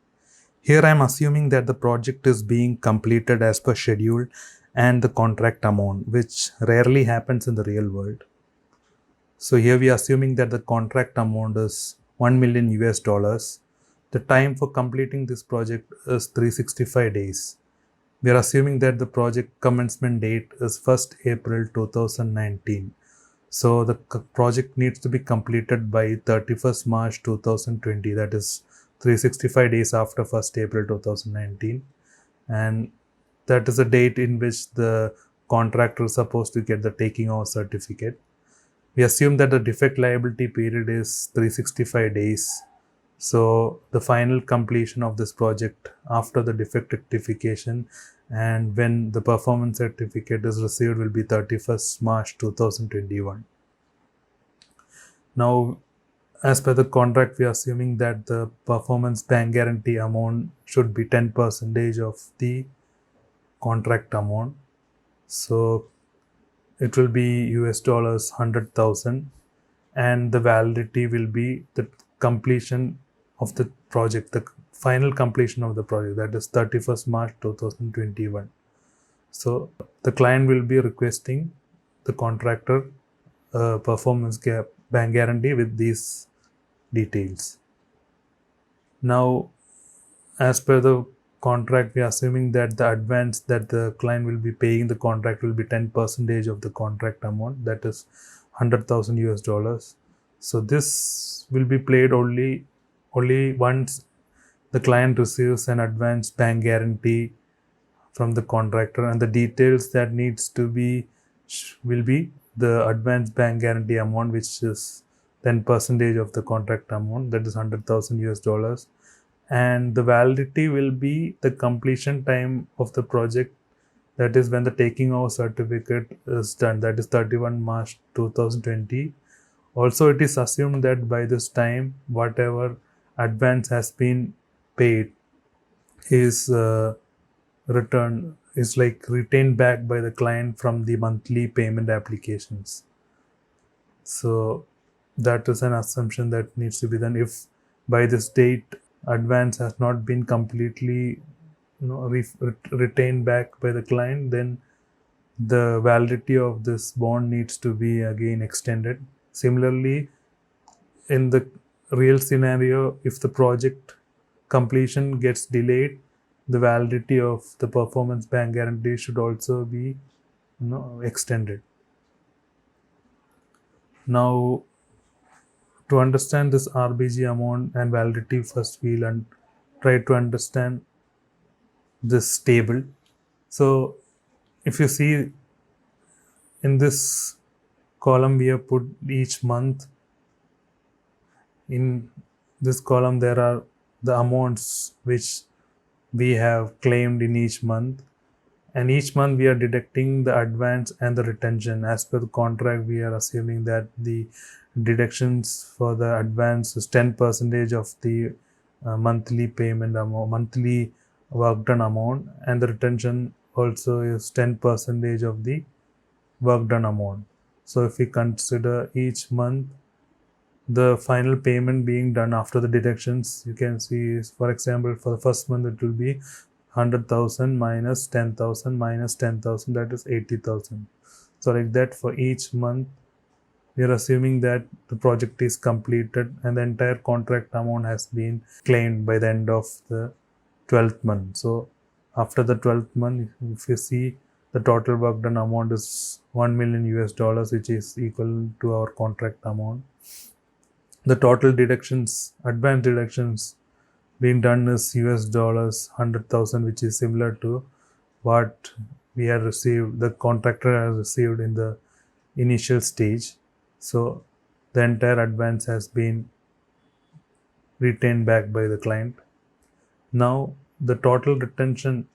Here I am assuming that the project is being completed as per schedule and the contract amount, which rarely happens in the real world. So here we are assuming that the contract amount is $1 million US. The time for completing this project is 365 days. We are assuming that the project commencement date is 1st April 2019. So the project needs to be completed by 31st March 2020. That is 365 days after 1st April 2019. And that is the date in which the contractor is supposed to get the taking over certificate. We assume that the defect liability period is 365 days. So the final completion of this project after the defect rectification and when the performance certificate is received will be 31st March 2021. Now, as per the contract, we are assuming that the performance bank guarantee amount should be 10% of the contract amount. So it will be US dollars 100,000, and the validity will be the completion of the project, the final completion of the project, that is 31st March 2021. So the client will be requesting the contractor performance bank guarantee with these details. Now, as per the contract, we are assuming that the advance that the client will be paying the contract will be 10% of the contract amount, that is 100,000 US dollars. So this will be paid only once the client receives an advance bank guarantee from the contractor, and the details that needs to be will be the advance bank guarantee amount, which is 10% of the contract amount, that is 100,000 US dollars, and the validity will be the completion time of the project, that is when the taking over certificate is done, that is 31 March 2020. Also, it is assumed that by this time whatever advance has been paid is retained back by the client from the monthly payment applications. So that is an assumption that needs to be done. If by this date advance has not been completely retained back by the client, then the validity of this bond needs to be again extended. Similarly, in the real scenario, if the project completion gets delayed, the validity of the performance bank guarantee should also be extended. Now, to understand this RBG amount and validity, first we'll try to understand this table. So if you see in this column, we have put each month. In this column there are the amounts which we have claimed in each month, and each month we are deducting the advance and the retention. As per the contract, we are assuming that the deductions for the advance is 10% of the monthly payment amount, monthly work done amount, and the retention also is 10% of the work done amount. So if we consider each month the final payment being done after the deductions, you can see, for example, for the first month it will be 100,000 minus 10,000 minus 10,000, that is 80,000. So like that, for each month we are assuming that the project is completed and the entire contract amount has been claimed by the end of the 12th month. So after the 12th month, if you see, the total work done amount is 1 million US dollars, which is equal to our contract amount. The total deductions, advance deductions being done is US dollars 100,000, which is similar to what we had received, the contractor has received in the initial stage. So the entire advance has been retained back by the client. Now the total retention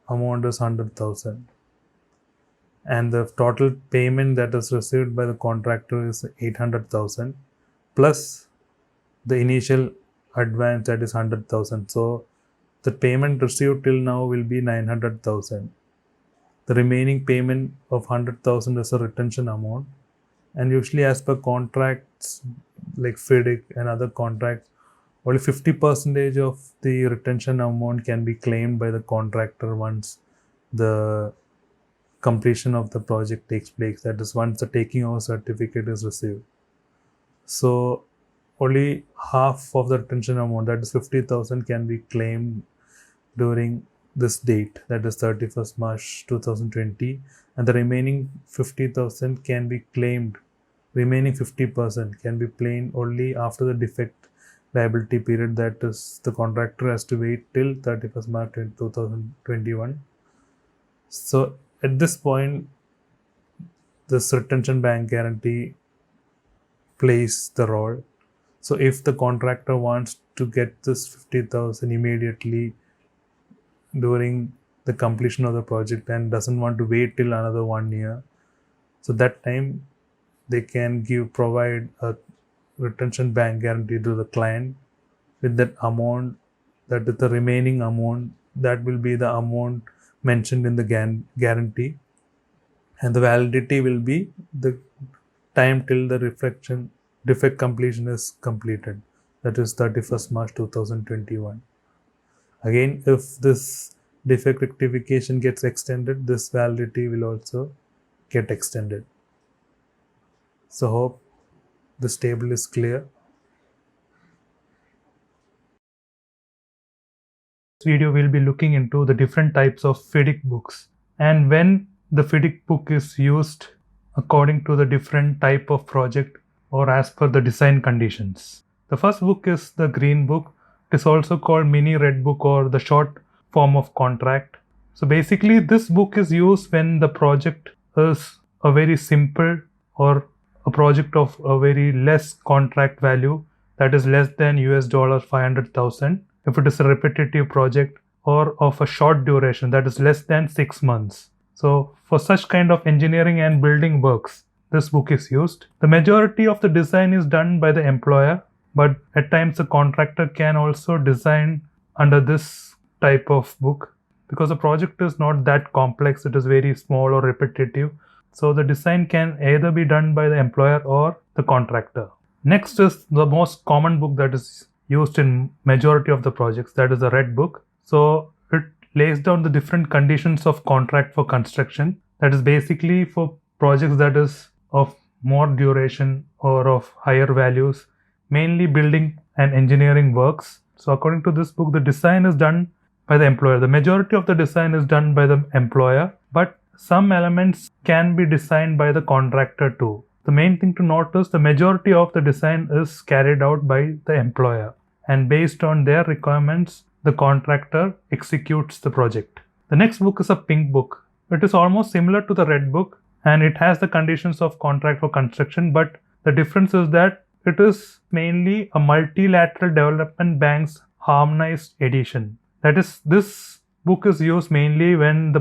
amount is 100,000, and the total payment that is received by the contractor is 800,000 plus the initial advance, that is 100,000. So the payment received till now will be 900,000. The remaining payment of 100,000 is a retention amount, and usually as per contracts like FIDIC and other contracts, only 50% of the retention amount can be claimed by the contractor once the completion of the project takes place, that is once the taking over certificate is received. So only half of the retention amount, that is 50,000, can be claimed during this date, that is 31st March 2020, and the remaining 50,000 can be claimed, remaining 50% can be claimed only after the defect liability period, that is the contractor has to wait till 31st March 2021. So at this point, this retention bank guarantee plays the role. So if the contractor wants to get this 50,000 immediately during the completion of the project and doesn't want to wait till another 1 year, so that time they can provide a retention bank guarantee to the client with that amount, that is the remaining amount, that will be the amount mentioned in the guarantee, and the validity will be the time till the defect completion is completed, that is 31st March 2021. Again, if this defect rectification gets extended, this validity will also get extended. So hope this table is clear. This video will be looking into the different types of FIDIC books and when the FIDIC book is used according to the different type of project or as per the design conditions. The first book is the green book. It is also called mini red book or the short form of contract. So basically this book is used when the project is a very simple or a project of a very less contract value, that is less than $500,000. If it is a repetitive project, or of a short duration, that is less than 6 months. So for such kind of engineering and building works, this book is used. The majority of the design is done by the employer, but at times the contractor can also design under this type of book because the project is not that complex, it is very small or repetitive. So the design can either be done by the employer or the contractor. Next is the most common book that is used in majority of the projects, that is the red book. So it lays down the different conditions of contract for construction, that is basically for projects that is of more duration or of higher values, mainly building and engineering works. So according to this book, the design is done by the employer. The majority of the design is done by the employer, but some elements can be designed by the contractor too. The main thing to note is the majority of the design is carried out by the employer, and based on their requirements, the contractor executes the project. The next book is a pink book. It is almost similar to the red book and it has the conditions of contract for construction, but the difference is that it is mainly a multilateral development bank's harmonized edition. That is, this book is used mainly when the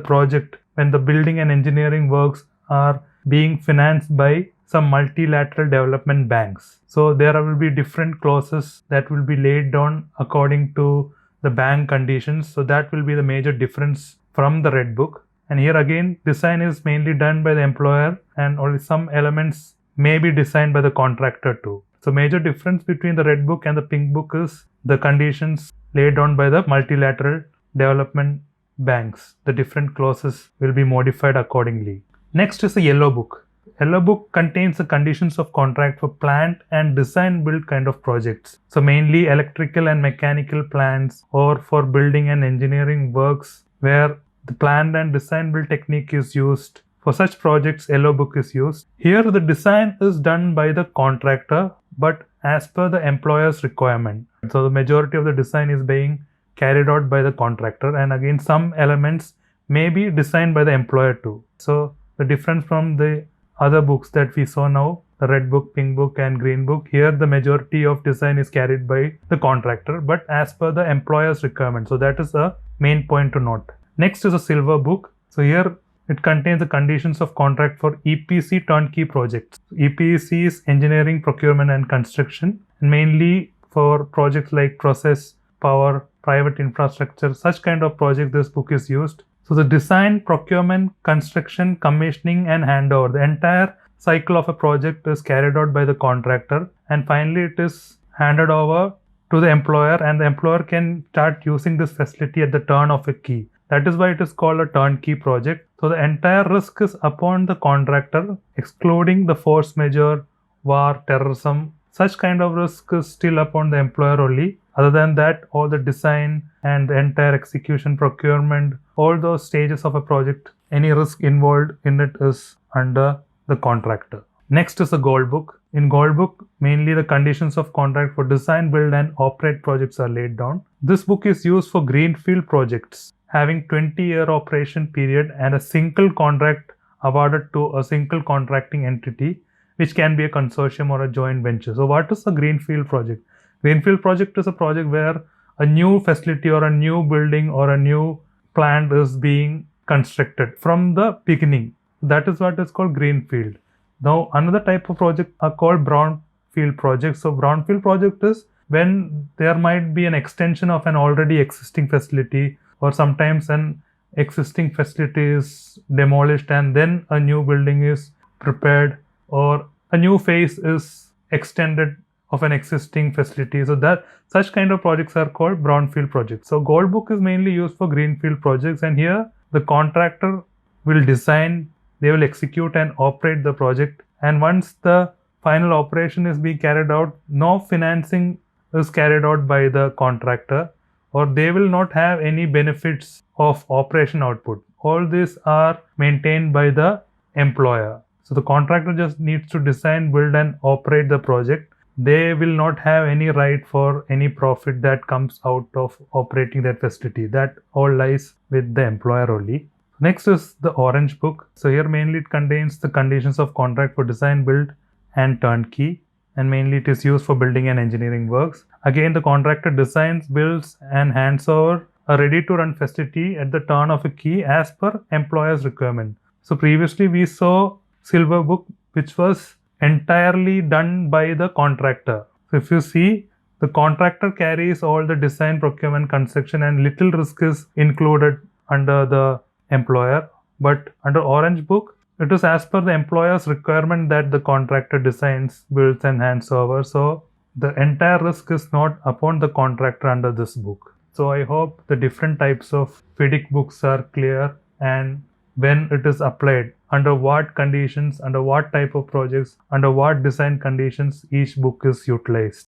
building and engineering works are being financed by some multilateral development banks. So there will be different clauses that will be laid down according to the bank conditions. So that will be the major difference from the red book. And here again, design is mainly done by the employer and only some elements may be designed by the contractor too. So major difference between the red book and the pink book is the conditions laid down by the multilateral development banks. The different clauses will be modified accordingly. Next is the yellow book. Yellow book contains the conditions of contract for plant and design build kind of projects. So mainly electrical and mechanical plants or for building and engineering works where the plant and design build technique is used. For such projects, yellow book is used. Here the design is done by the contractor but as per the employer's requirement. So the majority of the design is being carried out by the contractor, and again some elements may be designed by the employer too. So the difference from the other books that we saw now, the red book, pink book and green book, here the majority of design is carried by the contractor but as per the employer's requirement. So that is a main point to note. Next is a silver book. So here it contains the conditions of contract for EPC turnkey projects. EPC is engineering, procurement and construction, and mainly for projects like process, power, private infrastructure, such kind of project this book is used. So the design, procurement, construction, commissioning and handover, the entire cycle of a project is carried out by the contractor, and finally it is handed over to the employer, and the employer can start using this facility at the turn of a key. That is why it is called a turnkey project. So the entire risk is upon the contractor, excluding the force majeure, war, terrorism. Such kind of risk is still upon the employer only. Other than that, all the design and the entire execution, procurement, all those stages of a project, any risk involved in it is under the contractor. Next is the gold book. In gold book, mainly the conditions of contract for design, build and operate projects are laid down. This book is used for greenfield projects having 20-year operation period and a single contract awarded to a single contracting entity, which can be a consortium or a joint venture. So what is a greenfield project? Greenfield project is a project where a new facility or a new building or a new plant is being constructed from the beginning. That is what is called greenfield. Now another type of project are called brownfield projects. So brownfield project is when there might be an extension of an already existing facility, or sometimes an existing facility is demolished and then a new building is prepared, or a new phase is extended of an existing facility. So that such kind of projects are called brownfield projects. So Gold Book is mainly used for greenfield projects, and here the contractor will design, they will execute and operate the project, and once the final operation is being carried out, no financing is carried out by the contractor, or they will not have any benefits of operation output. All these are maintained by the employer. So the contractor just needs to design, build and operate the project. They will not have any right for any profit that comes out of operating that facility. That all lies with the employer only. Next is the Orange Book. So here mainly it contains the conditions of contract for design, build and turnkey, and mainly it is used for building and engineering works. Again, the contractor designs, builds and hands over a ready to run facility at the turn of a key as per employer's requirement. So previously we saw Silver Book, which was entirely done by the contractor. So if you see, the contractor carries all the design, procurement, construction, and little risk is included under the employer. But under Orange Book, it is as per the employer's requirement that the contractor designs, builds and hands over. So the entire risk is not upon the contractor under this book. So I hope the different types of FIDIC books are clear, and when it is applied, under what conditions, under what type of projects, under what design conditions each book is utilized.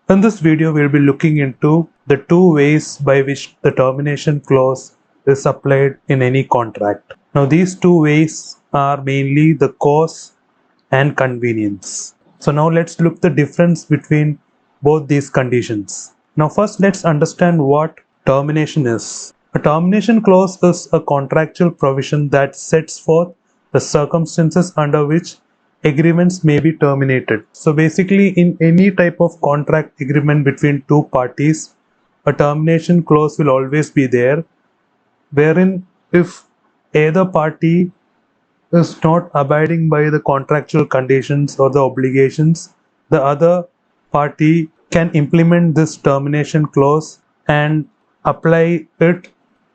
In this video, we'll be looking into the two ways by which the termination clause is applied in any contract. Now these two ways are mainly the cause and convenience. So now let's look the difference between both these conditions. Now first let's understand what termination is. A termination clause is a contractual provision that sets forth the circumstances under which agreements may be terminated. So basically in any type of contract agreement between two parties, a termination clause will always be there, wherein if either party is not abiding by the contractual conditions or the obligations, the other party can implement this termination clause and apply it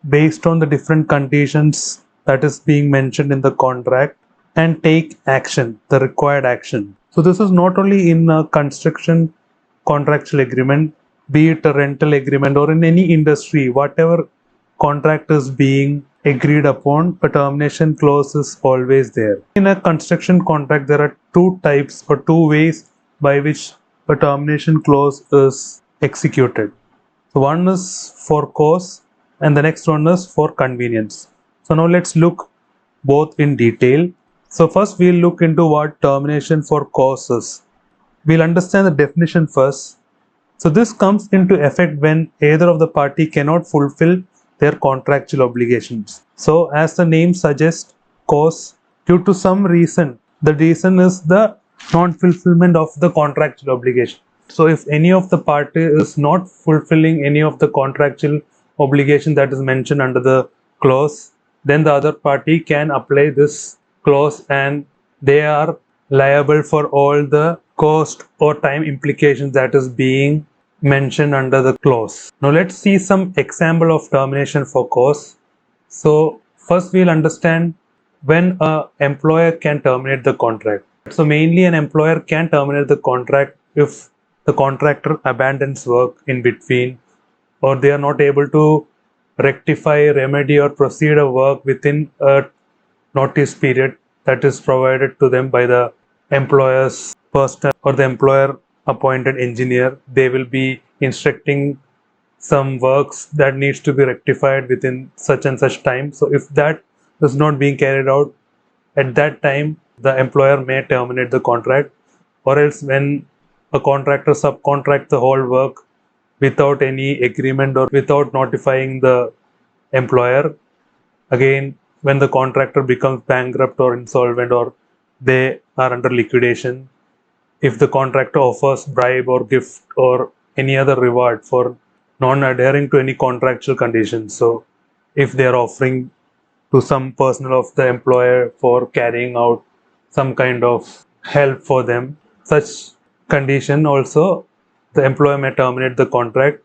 based on the different conditions that is being mentioned in the contract and take action, the required action. So this is not only in a construction contractual agreement, be it a rental agreement or in any industry, whatever contract is being agreed upon, a termination clause is always there. In a construction contract, there are two types or two ways by which a termination clause is executed. So one is for cause and the next one is for convenience. So now let's look both in detail. So first we'll look into what termination for cause is. We'll understand the definition first. So this comes into effect when either of the party cannot fulfill their contractual obligations. So as the name suggests, cause, due to some reason, the reason is the non-fulfillment of the contractual obligation. So if any of the party is not fulfilling any of the contractual obligation that is mentioned under the clause, then the other party can apply this clause and they are liable for all the cost or time implications that is being mentioned under the clause. Now let's see some example of termination for cause. So first we'll understand when an employer can terminate the contract. So mainly an employer can terminate the contract if the contractor abandons work in between, or they are not able to rectify, remedy or proceed a work within a notice period that is provided to them by the employer's personnel or the employer appointed engineer. They will be instructing some works that needs to be rectified within such and such time. So if that is not being carried out at that time, the employer may terminate the contract, or else when a contractor subcontract the whole work without any agreement or without notifying the employer, again when the contractor becomes bankrupt or insolvent or they are under liquidation. If the contractor offers bribe or gift or any other reward for non-adhering to any contractual conditions. So if they are offering to some personnel of the employer for carrying out some kind of help for them, such condition also the employer may terminate the contract.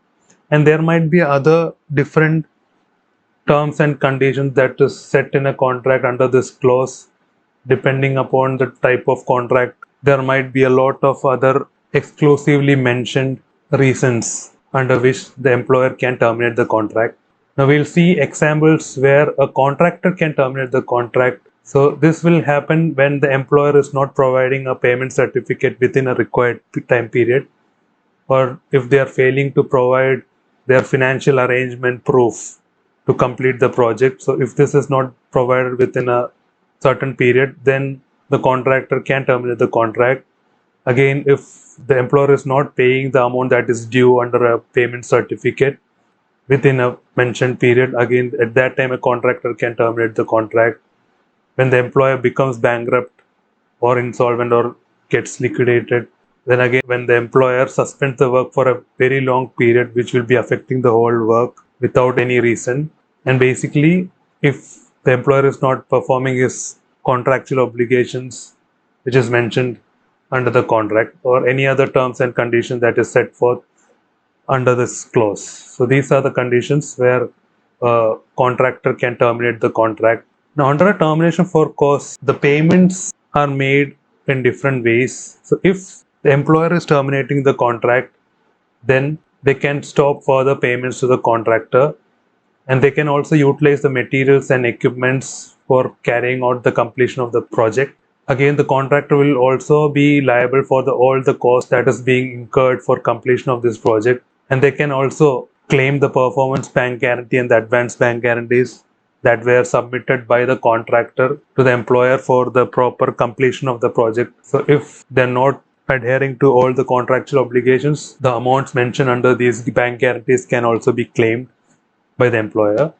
And there might be other different terms and conditions that is set in a contract under this clause. Depending upon the type of contract, there might be a lot of other exclusively mentioned reasons under which the employer can terminate the contract. Now we'll see examples where a contractor can terminate the contract. So this will happen when the employer is not providing a payment certificate within a required time period, or if they are failing to provide their financial arrangement proof to complete the project. So if this is not provided within a certain period, then the contractor can terminate the contract. Again, if the employer is not paying the amount that is due under a payment certificate within a mentioned period, again at that time a contractor can terminate the contract. When the employer becomes bankrupt or insolvent or gets liquidated, then again when the employer suspends the work for a very long period, which will be affecting the whole work without any reason. And basically, if the employer is not performing his contractual obligations, which is mentioned under the contract, or any other terms and conditions that is set forth under this clause. So these are the conditions where a contractor can terminate the contract. Now, under a termination for cause, the payments are made in different ways. So if the employer is terminating the contract, then they can stop further payments to the contractor, and they can also utilize the materials and equipments for carrying out the completion of the project. Again, the contractor will also be liable for all the cost that is being incurred for completion of this project, and they can also claim the performance bank guarantee and the advance bank guarantees that were submitted by the contractor to the employer for the proper completion of the project. So if they're not adhering to all the contractual obligations, the amounts mentioned under these bank guarantees can also be claimed by the employer.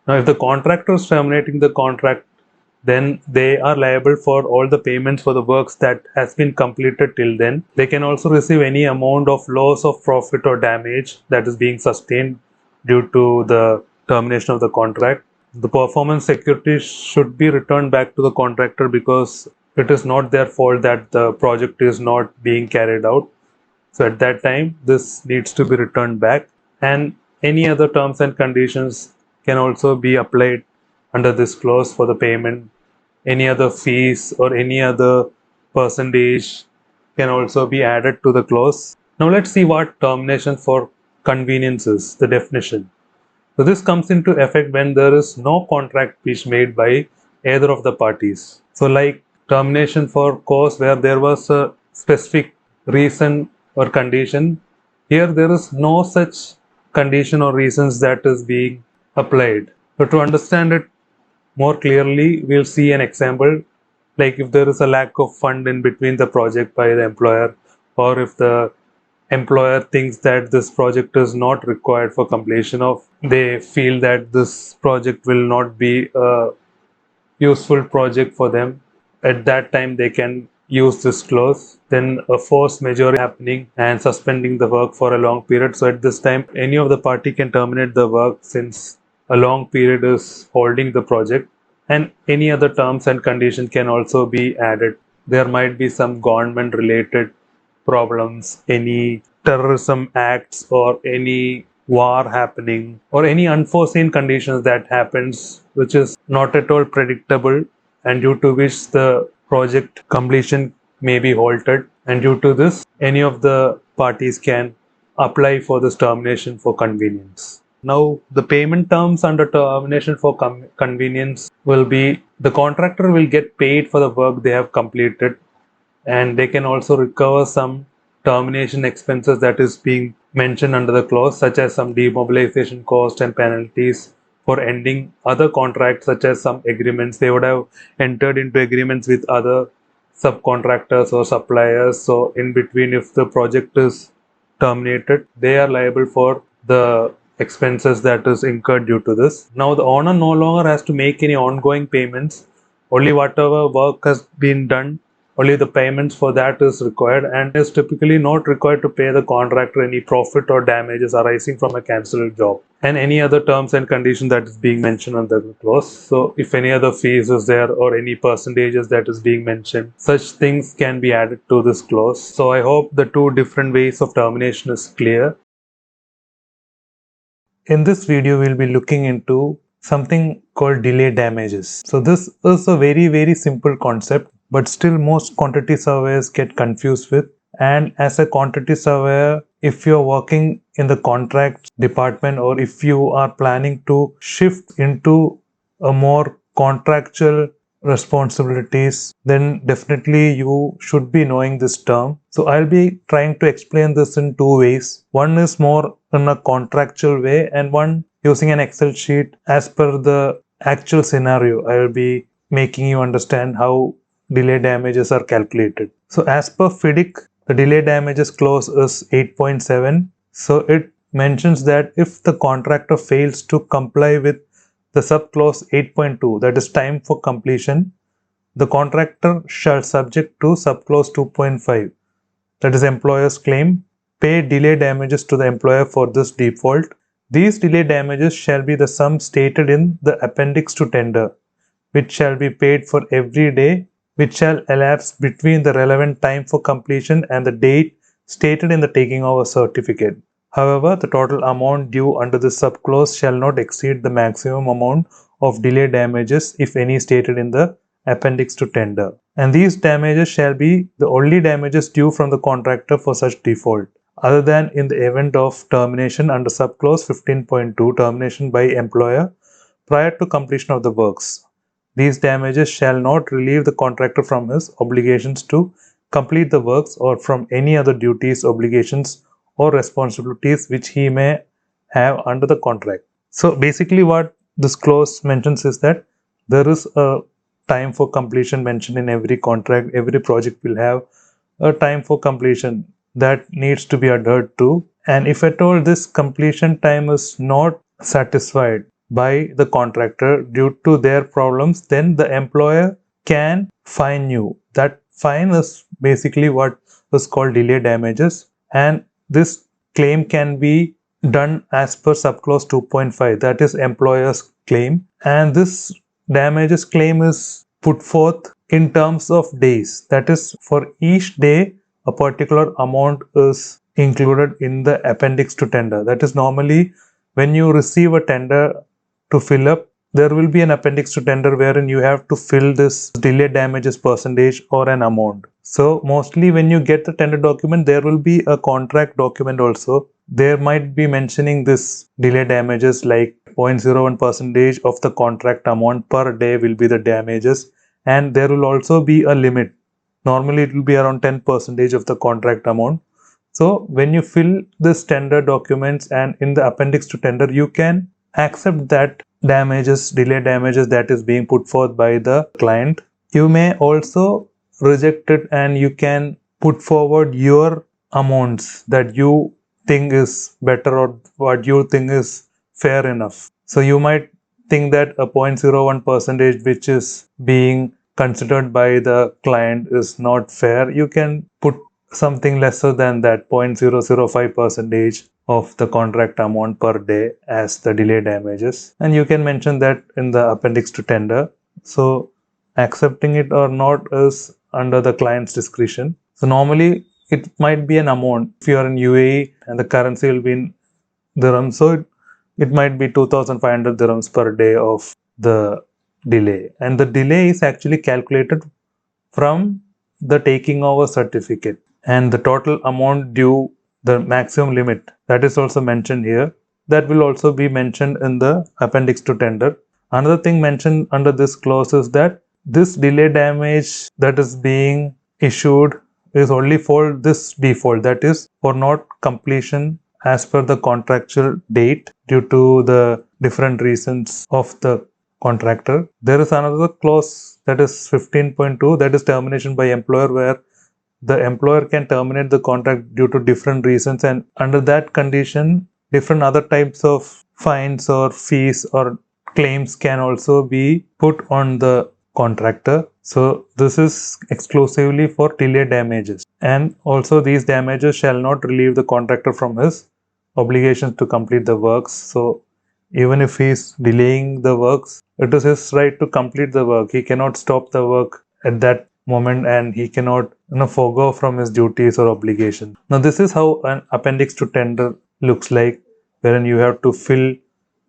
Now, if the contractor is terminating the contract, then they are liable for all the payments for the works that has been completed till then. They can also receive any amount of loss of profit or damage that is being sustained due to the termination of the contract. The performance security should be returned back to the contractor because it is not their fault that the project is not being carried out. So at that time, this needs to be returned back, and any other terms and conditions can also be applied under this clause for the payment. Any other fees or any other percentage can also be added to the clause. Now let's see what termination for convenience is, the definition. So this comes into effect when there is no contract breach made by either of the parties. So like termination for cause where there was a specific reason or condition, here there is no such condition or reasons that is being applied. So to understand it more clearly, we'll see an example, like if there is a lack of fund in between the project by the employer, or if the employer thinks that this project is not required for completion of, they feel that this project will not be a useful project for them. At that time, they can use this clause. Then a force majeure happening and suspending the work for a long period. So at this time, any of the party can terminate the work since a long period is holding the project, and any other terms and conditions can also be added. There might be some government related problems, any terrorism acts, or any war happening, or any unforeseen conditions that happens which is not at all predictable, and due to which the project completion may be halted, and due to this any of the parties can apply for this termination for convenience. Now, the payment terms under termination for convenience will be the contractor will get paid for the work they have completed, and they can also recover some termination expenses that is being mentioned under the clause, such as some demobilization cost and penalties for ending other contracts, such as some agreements. They would have entered into agreements with other subcontractors or suppliers. So in between, if the project is terminated, they are liable for the expenses that is incurred due to this. Now the owner no longer has to make any ongoing payments only whatever work has been done, only the payments for that is required, and is typically not required to pay the contractor any profit or damages arising from a cancelled job and any other terms and conditions that is being mentioned on the clause. So if any other fees is there or any percentages that is being mentioned, such things can be added to this clause. So I hope the two different ways of termination is clear. In this video, we'll be looking into something called delay damages. So this is a very simple concept, but still most quantity surveyors get confused with. And as a quantity surveyor, if you're working in the contract department or if you are planning to shift into a more contractual responsibilities, then definitely you should be knowing this term. So I'll be trying to explain this in two ways. One is more in a contractual way and one using an Excel sheet as per the actual scenario. I will be making you understand how delay damages are calculated. So as per FIDIC, the delay damages clause is 8.7. So it mentions that if the contractor fails to comply with the subclause 8.2, that is time for completion, the contractor shall subject to subclause 2.5, that is employer's claim, pay delay damages to the employer for this default. These delay damages shall be the sum stated in the appendix to tender, which shall be paid for every day which shall elapse between the relevant time for completion and the date stated in the taking over certificate. However, the total amount due under this subclause shall not exceed the maximum amount of delay damages, if any, stated in the appendix to tender. And these damages shall be the only damages due from the contractor for such default, other than in the event of termination under subclause 15.2, termination by employer prior to completion of the works. These damages shall not relieve the contractor from his obligations to complete the works or from any other duties, obligations, or responsibilities which he may have under the contract. So basically what this clause mentions is that there is a time for completion mentioned in every contract. Every project will have a time for completion that needs to be adhered to, and if at all this completion time is not satisfied by the contractor due to their problems, then the employer can fine you. That fine is basically what is called delay damages, and this claim can be done as per subclause 2.5, that is employer's claim, and this damages claim is put forth in terms of days. That is, for each day a particular amount is included in the appendix to tender. That is, normally when you receive a tender to fill up, there will be an appendix to tender wherein you have to fill this delay damages percentage or an amount. So mostly when you get the tender document, there will be a contract document also. There might be mentioning this delay damages like 0.01 percentage of the contract amount per day will be the damages, and there will also be a limit. Normally it will be around 10% of the contract amount. So when you fill this tender documents and in the appendix to tender, you can accept that damages, delay damages that is being put forth by the client. You may also reject it and you can put forward your amounts that you think is better or what you think is fair enough. So you might think that a 0.01 percentage which is being considered by the client is not fair. You can put something lesser than that, 0.005 percentage of the contract amount per day as the delay damages, and you can mention that in the appendix to tender. So accepting it or not is under the client's discretion. So normally it might be an amount. If you are in UAE and the currency will be in dirhams, so it might be 2,500 dirhams per day of the delay, and the delay is actually calculated from the taking over certificate, and the total amount due, the maximum limit, that is also mentioned here. That will also be mentioned in the appendix to tender. Another thing mentioned under this clause is that this delay damage that is being issued is only for this default, that is for not completion as per the contractual date due to the different reasons of the contractor. There is another clause that is 15.2, that is termination by employer, where the employer can terminate the contract due to different reasons, and under that condition different other types of fines or fees or claims can also be put on the contractor. So this is exclusively for delay damages, and also these damages shall not relieve the contractor from his obligations to complete the works. So even if he is delaying the works, it is his right to complete the work. He cannot stop the work at that moment, and he cannot forego from his duties or obligations. Now this is how an appendix to tender looks like, wherein you have to fill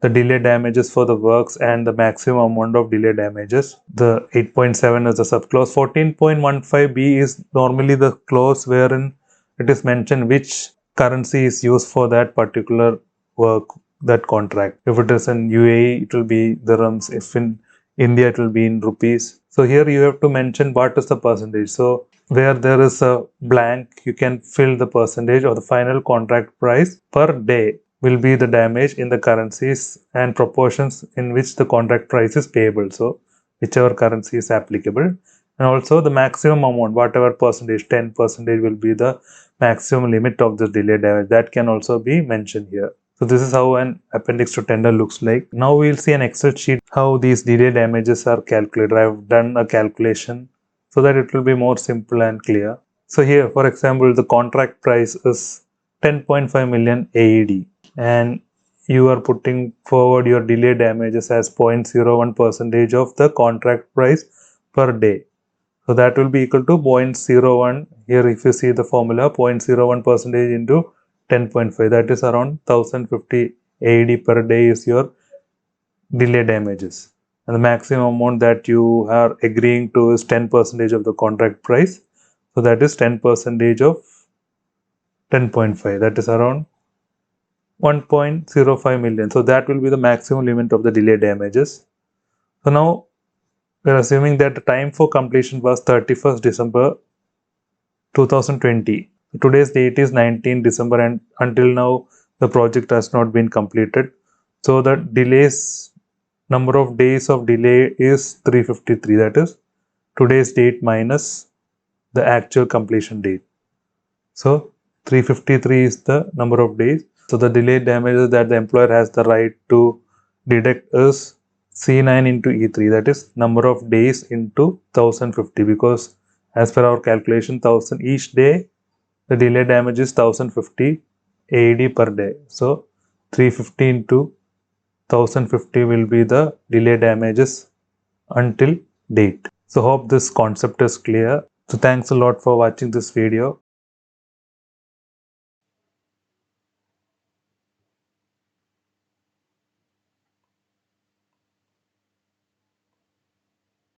the delay damages for the works and the maximum amount of delay damages. The 8.7 is the subclause. 14.15b is normally the clause wherein it is mentioned which currency is used for that particular work, that contract. If it is in UAE, it will be dirhams. If in India, it will be in rupees. So here you have to mention what is the percentage. So where there is a blank, you can fill the percentage of the final contract price per day will be the damage in the currencies and proportions in which the contract price is payable. So whichever currency is applicable, and also the maximum amount, whatever percentage, 10% will be the maximum limit of the delay damage. That can also be mentioned here. So this is how an appendix to tender looks like. Now we'll see an Excel sheet how these delay damages are calculated. I've done a calculation so that it will be more simple and clear. So here, for example, the contract price is 10.5 million AED, and you are putting forward your delay damages as 0.01% of the contract price per day. So that will be equal to 0.01. Here if you see the formula, 0.01% into 10.5, that is around 1050 AED per day is your delay damages. And the maximum amount that you are agreeing to is 10% of the contract price. So that is 10% of 10.5, that is around 1.05 million. So that will be the maximum limit of the delay damages. So now we are assuming that the time for completion was 31st December 2020. Today's date is 19 December, and until now the project has not been completed. So the delays, number of days of delay is 353. That is today's date minus the actual completion date. So 353 is the number of days. So the delay damages that the employer has the right to deduct is C9 into E3, that is number of days into 1050, because as per our calculation, 1000 each day, the delay damage is 1050 AED per day. So 350 into 1050 will be the delay damages until date. So hope this concept is clear. So thanks a lot for watching this video.